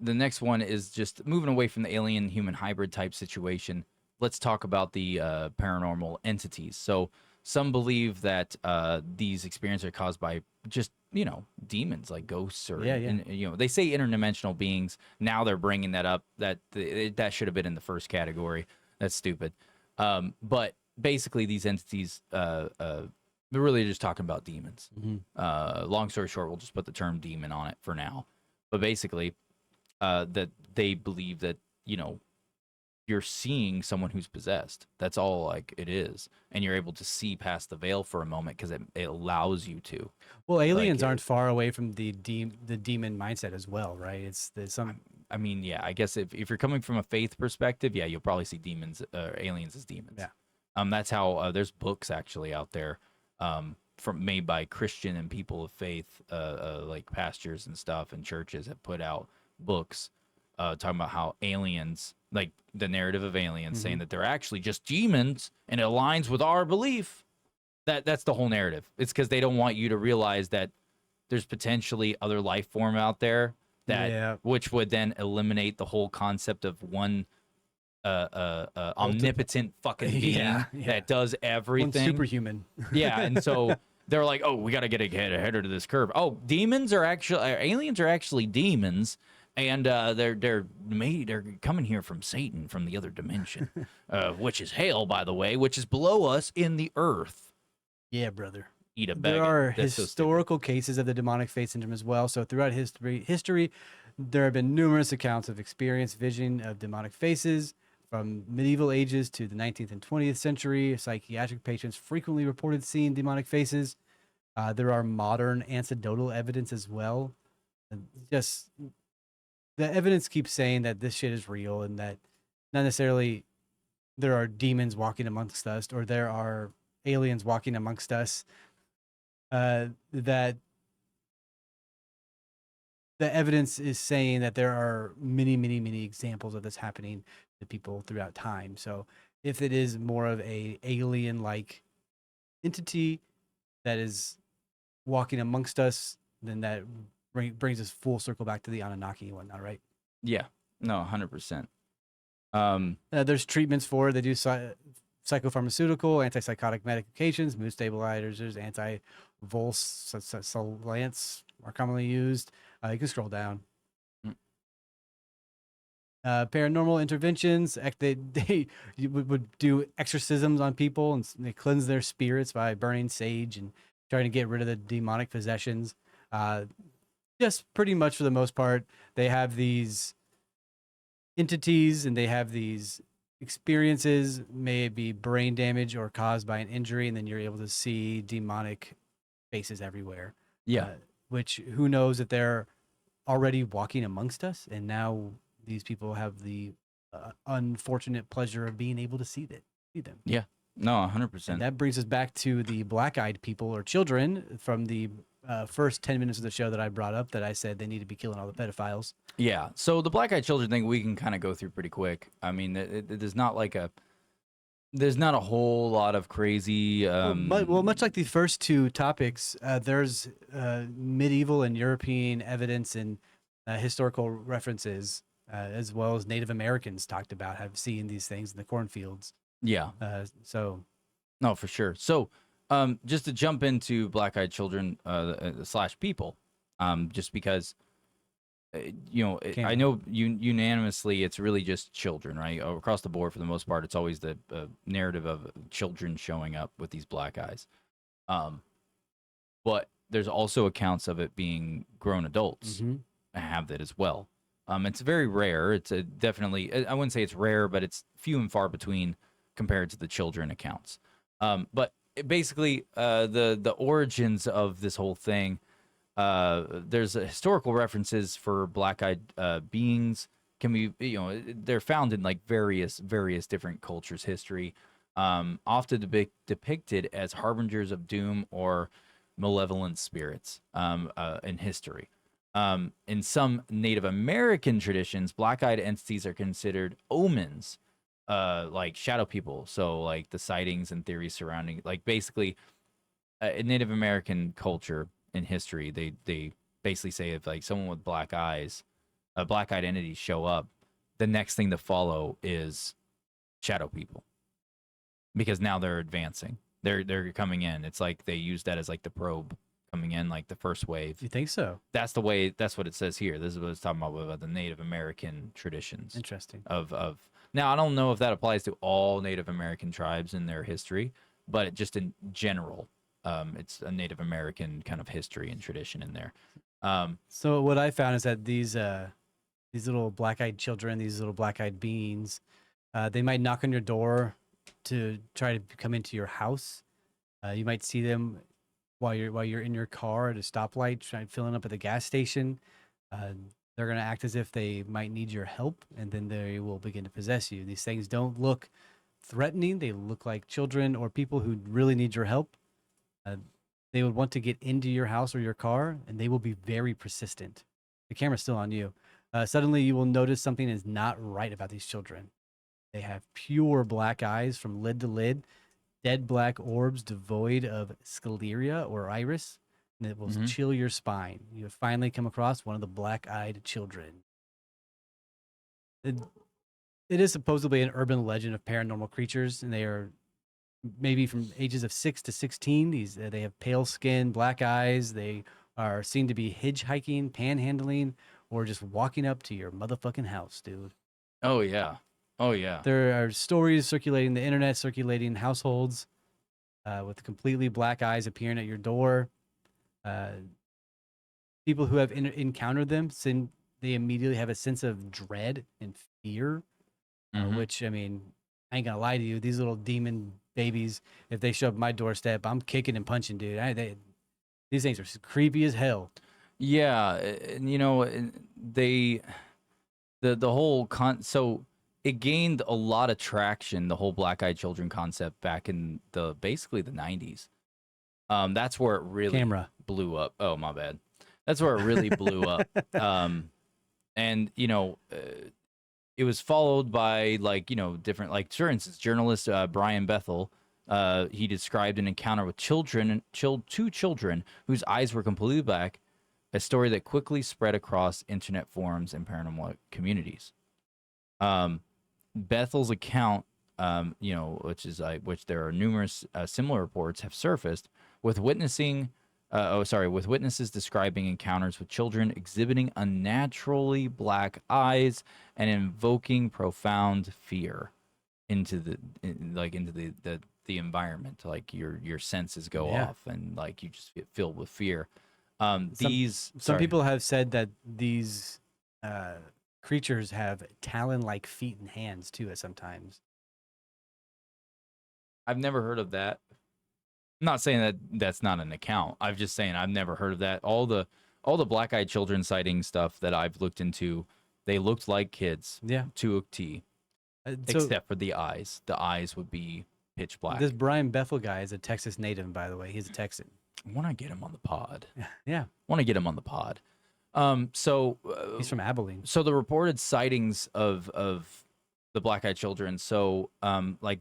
next one is just moving away from the alien human hybrid type situation. Let's talk about the paranormal entities. So some believe that these experiences are caused by just, demons like ghosts or, they say interdimensional beings. Now they're bringing that up. That should have been in the first category. That's stupid. But basically these entities, they're really just talking about demons. Long story short, we'll just put the term demon on it for now. But basically, that they believe that, you're seeing someone who's possessed. That's all like it is, and you're able to see past the veil for a moment because it allows you to. Well, aliens Like, aren't far away from the demon mindset as well, right? It's some. I mean, yeah, I guess if you're coming from a faith perspective, yeah, you'll probably see demons, aliens as demons. Yeah. That's how there's books actually out there, from made by Christian and people of faith, like pastors and stuff, and churches have put out books, talking about how aliens, like the narrative of aliens, saying that they're actually just demons, and it aligns with our belief. That's the whole narrative. It's because they don't want you to realize that there's potentially other life form out there that which would then eliminate the whole concept of one omnipotent fucking being that does everything. One superhuman. Yeah, and so they're like, oh, we got to get ahead of this curve. Oh, aliens are actually demons, and they're coming here from Satan, from the other dimension, which is hell, by the way, which is below us in the earth. Yeah, brother. Eat a bag. There are historical cases of the demonic face syndrome as well. So throughout history, there have been numerous accounts of experienced vision of demonic faces. From medieval ages to the 19th and 20th century, psychiatric patients frequently reported seeing demonic faces. There are modern anecdotal evidence as well. Just the evidence keeps saying that this shit is real, and that not necessarily there are demons walking amongst us or there are aliens walking amongst us. That the evidence is saying that there are many, many, many examples of this happening to people throughout time. So if it is more of a alien-like entity that is walking amongst us, then that brings us full circle back to the Anunnaki and whatnot, right? Yeah, no, 100%. There's treatments for it. They do psychopharmaceutical, antipsychotic medications, mood stabilizers, anti-volscients are commonly used. You can scroll down. Paranormal interventions. They would do exorcisms on people, and they cleanse their spirits by burning sage and trying to get rid of the demonic possessions. Just pretty much for the most part, they have these entities and they have these experiences, may it be brain damage or caused by an injury, and then you're able to see demonic faces everywhere. Yeah. Which, who knows if they're already walking amongst us, and now these people have the unfortunate pleasure of being able to see them. Yeah. No, 100%. And that brings us back to the black-eyed people or children from the first 10 minutes of the show that I brought up, that I said they need to be killing all the pedophiles. Yeah. So the black-eyed children thing we can kind of go through pretty quick. I mean, there's not a whole lot of crazy. Much like the first two topics, there's medieval and European evidence and historical references, as well as Native Americans talked about have seen these things in the cornfields. Yeah. No, for sure. So, just to jump into black-eyed children / people, just because, I know unanimously it's really just children, right? Across the board, for the most part, it's always the narrative of children showing up with these black eyes. But there's also accounts of it being grown adults have that as well. It's very rare. It's definitely, I wouldn't say it's rare, but it's few and far between compared to the children accounts. But basically, the origins of this whole thing, there's historical references for black-eyed beings. Can be, they're found in like various different cultures' history, often depicted as harbingers of doom or malevolent spirits in history. In some Native American traditions, black-eyed entities are considered omens, like shadow people. So like the sightings and theories surrounding, like basically, in Native American culture and history, they basically say if like someone with black eyes, black-eyed entities show up, the next thing to follow is shadow people, because now they're advancing. They're coming in. It's like they use that as like the probe coming in, like the first wave. You think so? That's the way. That's what it says here. This is what it's talking about the Native American traditions. Interesting. Of now, I don't know if that applies to all Native American tribes in their history, but just in general, it's a Native American kind of history and tradition in there. So what I found is that these little black-eyed children, these little black-eyed beings, they might knock on your door to try to come into your house. You might see them while you're in your car at a stoplight, trying filling up at the gas station. Uh, they're gonna act as if they might need your help, and then they will begin to possess you. These things don't look threatening; they look like children or people who really need your help. Uh, they would want to get into your house or your car, and they will be very persistent. The camera's still on you. Suddenly, you will notice something is not right about these children. They have pure black eyes from lid to lid, dead black orbs devoid of scleria or iris, and it will chill your spine. You have finally come across one of the black-eyed children. It, it is supposedly an urban legend of paranormal creatures, and they are maybe from ages of 6 to 16. They have pale skin, black eyes. They are seen to be hitchhiking, panhandling, or just walking up to your motherfucking house, dude. Oh yeah. Oh yeah. There are stories circulating the internet, circulating households with completely black eyes appearing at your door. People who have encountered them, they immediately have a sense of dread and fear, which, I mean, I ain't gonna lie to you. These little demon babies, if they show up at my doorstep, I'm kicking and punching, dude. These things are creepy as hell. Yeah, and you know, the whole so it gained a lot of traction, the whole black-eyed children concept back in basically the 90s. That's where it really blew up. Oh, my bad. That's where it really blew up. And you know, it was followed by different, like, for instance, journalist Brian Bethel. He described an encounter with two children whose eyes were completely black, a story that quickly spread across internet forums and paranormal communities. Bethel's account, which there are numerous similar reports have surfaced with witnesses describing encounters with children exhibiting unnaturally black eyes and invoking profound fear into the environment. Like your senses go off and like you just get filled with fear. Some people have said that these creatures have talon-like feet and hands too. Sometimes I've never heard of that. I'm not saying that that's not an account. I'm just saying I've never heard of that. All the black-eyed children sighting stuff that I've looked into, they looked like kids. Yeah, to a T. Except for the eyes. The eyes would be pitch black. This Brian Bethel guy is a Texas native, by the way. He's a Texan. I want to get him on the pod. Yeah. Want to get him on the pod. He's from Abilene. So the reported sightings of the black-eyed children. So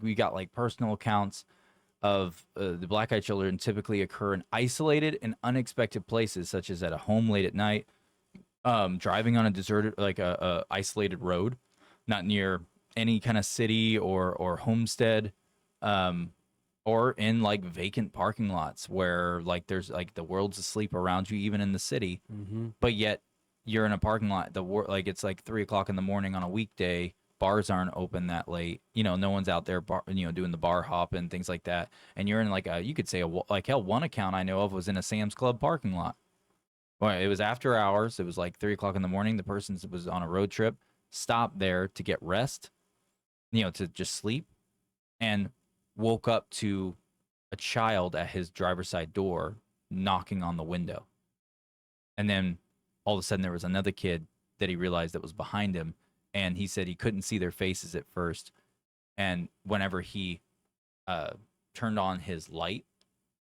we got like personal accounts of the black-eyed children typically occur in isolated and unexpected places, such as at a home late at night, driving on a deserted, like a isolated road, not near any kind of city or homestead, or in like vacant parking lots where like there's like the world's asleep around you, even in the city, but yet you're in a parking lot. It's like 3 o'clock in the morning on a weekday. Bars aren't open that late. You know, no one's out there, doing the bar hop and things like that. And you're in you could say one account I know of was in a Sam's Club parking lot. Well, it was after hours. It was like 3 o'clock in the morning. The person was on a road trip, stopped there to get rest, to just sleep, and woke up to a child at his driver's side door knocking on the window. And then all of a sudden there was another kid that he realized that was behind him. And he said he couldn't see their faces at first. And whenever he turned on his light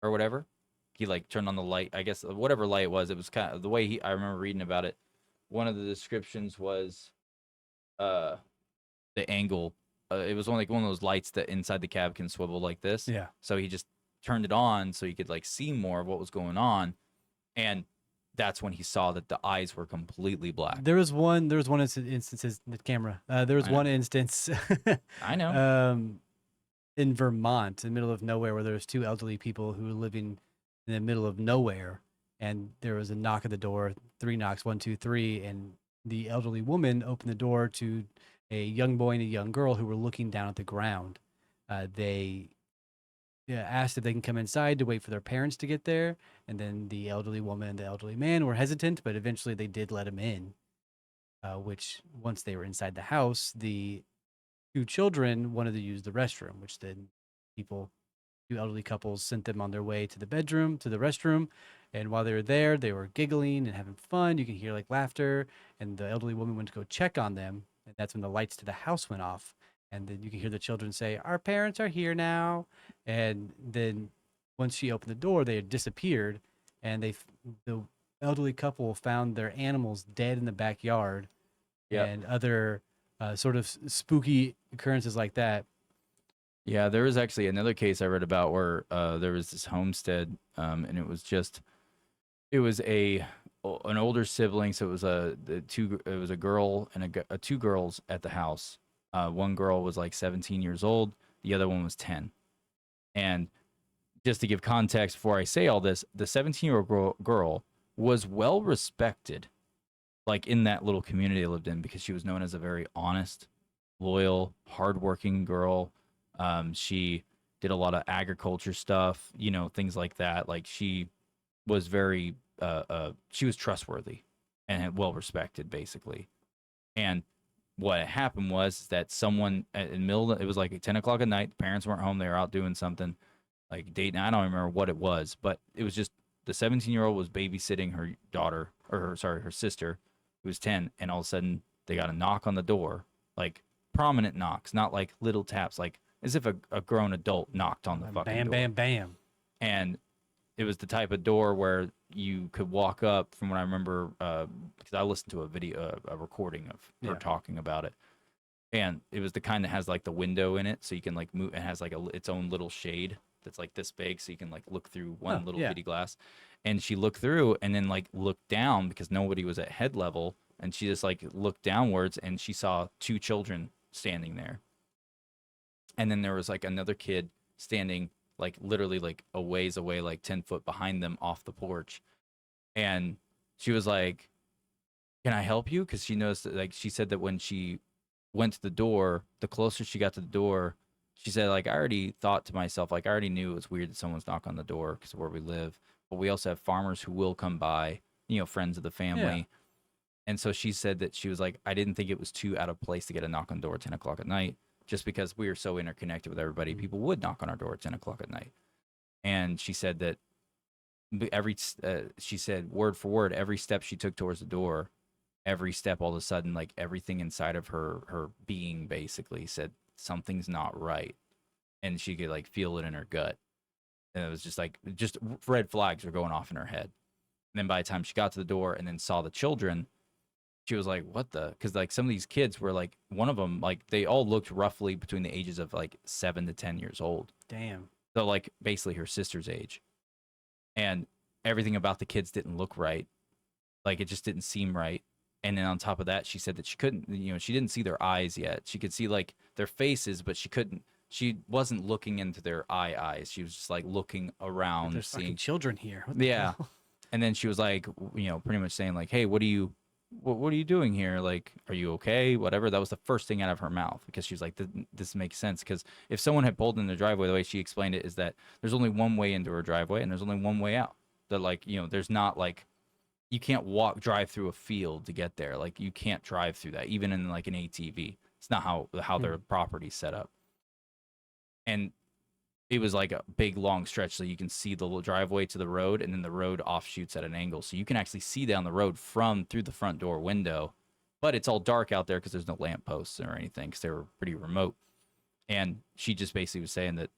or whatever, he turned on the light, I guess, whatever light it was kind of the way I remember reading about it. One of the descriptions was the angle. It was like one of those lights that inside the cab can swivel like this. Yeah. So he just turned it on so he could see more of what was going on. And that's when he saw that the eyes were completely black. There was one instance, the camera. There was one instance. I know. In Vermont, in the middle of nowhere, where there was two elderly people who were living in the middle of nowhere, and there was a knock at the door, 3 knocks, 1, 2, 3, and the elderly woman opened the door to a young boy and a young girl who were looking down at the ground. They asked if they can come inside to wait for their parents to get there. And then the elderly woman and the elderly man were hesitant, but eventually they did let them in. Which once they were inside the house, the two children wanted to use the restroom, which then two elderly couples sent them on their way to the restroom. And while they were there, they were giggling and having fun. You can hear like laughter. And the elderly woman went to go check on them. And that's when the lights to the house went off. And then you can hear the children say, "Our parents are here now." And then once she opened the door, they had disappeared. And the elderly couple found their animals dead in the backyard. Yep. And other sort of spooky occurrences like that. Yeah, there was actually another case I read about where there was this homestead, and it was an older sibling, so it was a girl and two girls at the house. One girl was like 17 years old, the other one was 10. And just to give context before I say all this, the 17-year-old girl was well respected, like in that little community they lived in, because she was known as a very honest, loyal, hardworking girl. She did a lot of agriculture stuff, things like that. Like she was very, she was trustworthy and well respected, basically. And what happened was that someone in the middle, it was like 10 o'clock at night. The parents weren't home; they were out doing something, like dating. I don't remember what it was, but it was just the 17-year-old was babysitting her daughter, her sister, who was 10, and all of a sudden they got a knock on the door, like prominent knocks, not like little taps, like as if a grown adult knocked on the fucking bam, door. bam, bam. And it was the type of door where you could walk up, from what I remember, because I listened to a recording of her talking about it. And it was the kind that has like the window in it, so you can like move. It has like its own little shade that's like this big, so you can like look through one little bitty glass. And she looked through and then like looked down because nobody was at head level. And she just like looked downwards and she saw two children standing there. And then there was like another kid standing like literally like a ways away, like 10 foot behind them off the porch. And she was like, "Can I help you?" Because she noticed that, like, she said that when she went to the door, the closer she got to the door, she said, like, I already thought to myself, like, I already knew it was weird that someone's knocking on the door because of where we live. But we also have farmers who will come by, friends of the family. Yeah. And so she said that she was like, I didn't think it was too out of place to get a knock on the door at 10 o'clock at night, just because we are so interconnected with everybody. People would knock on our door at 10 o'clock at night. And she said that she said word for word, every step she took towards the door, every step, all of a sudden, like everything inside of her being basically said something's not right. And she could like feel it in her gut. And it was just like, just red flags were going off in her head. And then by the time she got to the door and then saw the children, she was like, what the? Because like some of these kids were like, one of them, like they all looked roughly between the ages of like 7 to 10 years old. Damn. So like basically her sister's age. And everything about the kids didn't look right. Like it just didn't seem right. And then on top of that, she said that she couldn't, she didn't see their eyes yet. She could see like their faces, but she wasn't looking into their eyes. She was just like looking around. There's seeing fucking children here. Yeah. And then she was like, pretty much saying like, hey, what are you doing here? Like, are you okay? Whatever. That was the first thing out of her mouth, because she was like, this makes sense. Because if someone had pulled in the driveway, the way she explained it is that there's only one way into her driveway and there's only one way out. That like, there's not like, you can't drive through a field to get there. Like you can't drive through that, even in like an ATV. It's not how their property's set up. And it was like a big long stretch, so you can see the little driveway to the road, and then the road offshoots at an angle, so you can actually see down the road through the front door window. But it's all dark out there because there's no lampposts or anything, because they were pretty remote. And she just basically was saying that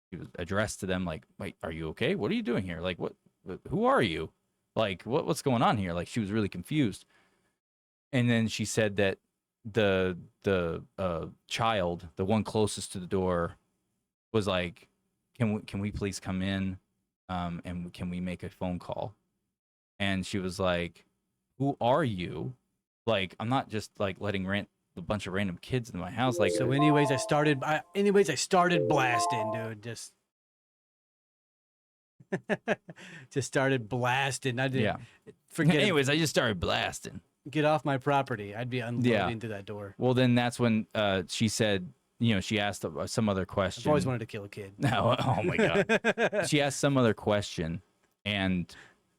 she was addressed to them like, wait, are you okay? What are you doing here? Like, who are you? Like, what's going on here? Like, she was really confused. And then she said that the child, the one closest to the door, was like, can we please come in, and can we make a phone call? And she was like, who are you? Like, I'm not just like letting a bunch of random kids into my house. Like, so anyways, I started blasting, dude. Just started blasting. I didn't forget. Anyways, I just started blasting. Get off my property. I'd be unloading to that door. Well, then that's when she said she asked some other question. I've always wanted to kill a kid. No, oh my god. She asked some other question, and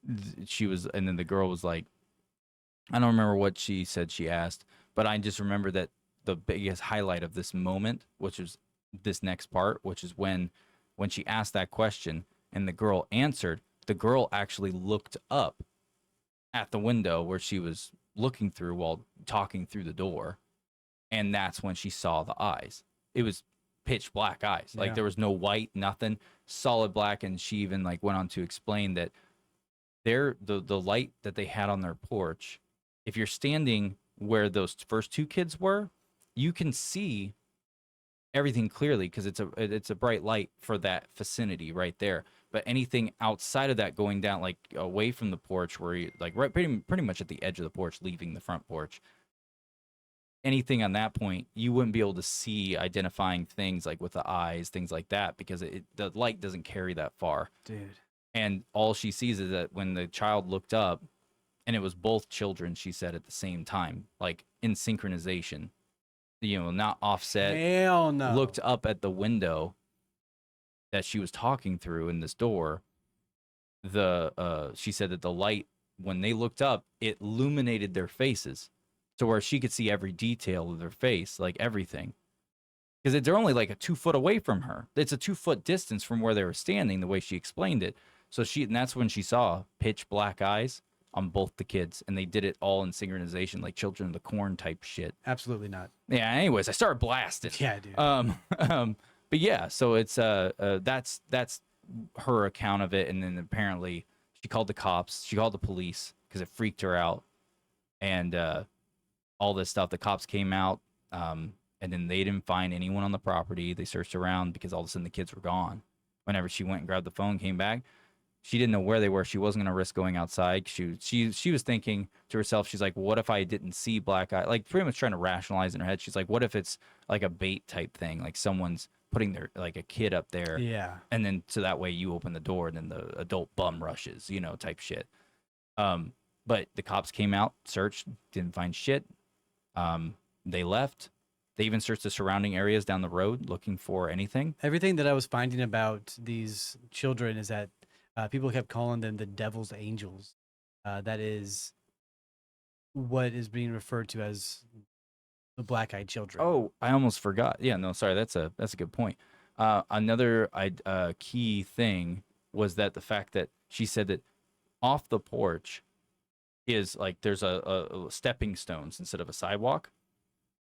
and then the girl was like, I don't remember what she said she asked, but I just remember that the biggest highlight of this moment, which is this next part, which is when she asked that question and the girl answered, the girl actually looked up at the window where she was looking through while talking through the door, and that's when she saw the eyes. It was pitch black eyes. Like there was no white, nothing, solid black. And she even like went on to explain that the light that they had on their porch, if you're standing where those first two kids were, you can see everything clearly because it's a bright light for that vicinity right there. But anything outside of that, going down like away from the porch, where you like right pretty much at the edge of the porch, leaving the front porch, anything on that point, you wouldn't be able to see identifying things like with the eyes, things like that, because the light doesn't carry that far. Dude. And all she sees is that when the child looked up, and it was both children, she said, at the same time, like in synchronization, not offset. Hell no. Looked up at the window that she was talking through in this door. She said that the light, when they looked up, it illuminated their faces to where she could see every detail of their face, like everything. Because they're only like a 2 foot away from her. It's a 2 foot distance from where they were standing, the way she explained it. So and that's when she saw pitch black eyes on both the kids, and they did it all in synchronization, like Children of the Corn type shit. Absolutely not. Yeah. Anyways, I started blasting. Yeah, dude. But yeah, so it's that's her account of it, and then apparently she called the cops. She called the police because it freaked her out, and all this stuff. The cops came out, and then they didn't find anyone on the property. They searched around because all of a sudden the kids were gone. Whenever she went and grabbed the phone, came back, she didn't know where they were. She wasn't going to risk going outside. She was thinking to herself, she's like, what if I didn't see black eye? Like pretty much trying to rationalize in her head. She's like, what if it's like a bait type thing? Like someone's putting their like a kid up there. Yeah. And then so that way you open the door and then the adult bum rushes, type shit. But the cops came out, searched, didn't find shit. They left. They even searched the surrounding areas down the road looking for anything. Everything that I was finding about these children is that people kept calling them the devil's angels. That is what is being referred to as the black-eyed children. Oh, I almost forgot. Yeah, no, sorry. That's a good point. Another key thing was that the fact that she said that off the porch is like there's a stepping stones instead of a sidewalk.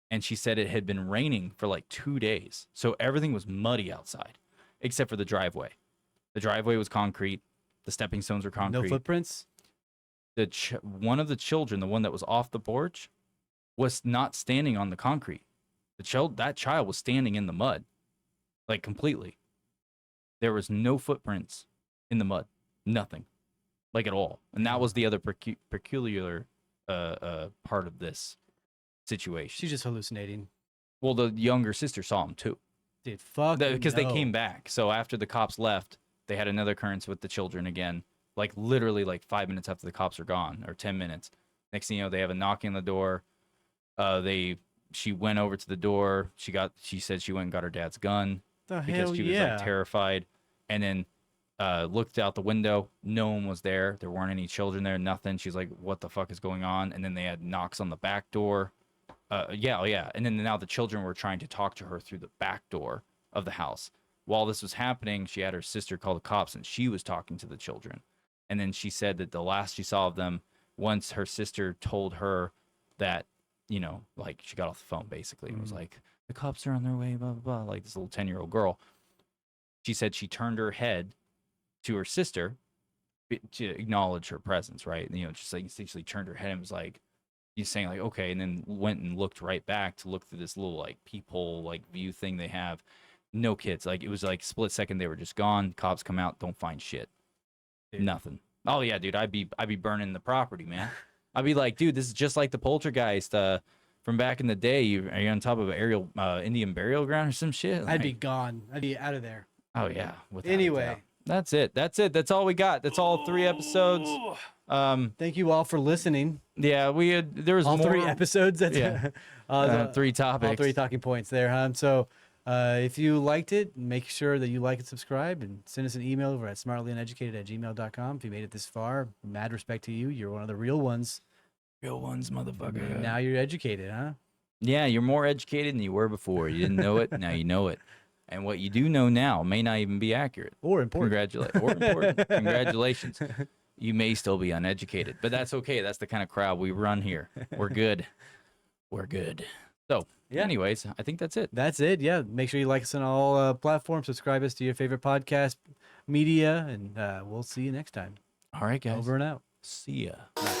And she said it had been raining for like 2 days. So everything was muddy outside except for the driveway. The driveway was concrete. The stepping stones were concrete. No footprints? One of the children, the one that was off the porch, was not standing on the concrete. That child was standing in the mud, like completely. There was no footprints in the mud. Nothing. Like at all. And that was the other peculiar part of this situation. She's just hallucinating. Well, the younger sister saw him too. Dude, fuck. Because they came back. So after the cops left, they had another occurrence with the children again. Like literally like 5 minutes after the cops are gone, or 10 minutes. Next thing you know, they have a knocking on the door. She went over to the door. She said she went and got her dad's gun because she was like terrified. And then looked out the window. No one was there. There weren't any children there. Nothing. She's like, "What the fuck is going on?" And then they had knocks on the back door. Yeah. And then now the children were trying to talk to her through the back door of the house. While this was happening, she had her sister call the cops, and she was talking to the children. And then she said that the last she saw of them, once her sister told her that, like she got off the phone basically. It was like, the cops are on their way, blah, blah, blah. Like this little 10-year-old girl. She said she turned her head to her sister to acknowledge her presence, right? Just like essentially turned her head and was like, he's saying like, okay, and then went and looked right back to look through this little like peephole like view thing they have. No kids. Like it was like split second they were just gone. Cops come out, don't find shit. Dude. Nothing. Oh yeah, dude, I'd be burning the property, man. I'd be like, dude, this is just like the poltergeist from back in the day. Are you on top of an Indian burial ground or some shit? I'd be gone. I'd be out of there. Oh yeah. Anyway. That's it. That's all we got. That's all 3 episodes. Thank you all for listening. Yeah, there was All more, 3 episodes. That's yeah. 3 topics. All 3 talking points there, huh? So if you liked it, make sure that you like and subscribe, and send us an email over at smartlyuneducated@gmail.com. If you made it this far, mad respect to you. You're one of the real ones. Real ones, motherfucker. Now you're educated, huh? Yeah, you're more educated than you were before. You didn't know it, now you know it. And what you do know now may not even be accurate. Or important. Congratulations. You may still be uneducated, but that's okay. That's the kind of crowd we run here. We're good. We're good. So, Yeah. anyways, I think that's it. That's it. Yeah. Make sure you like us on all platforms. Subscribe us to your favorite podcast media, and we'll see you next time. All right, guys. Over and out. See ya. Bye.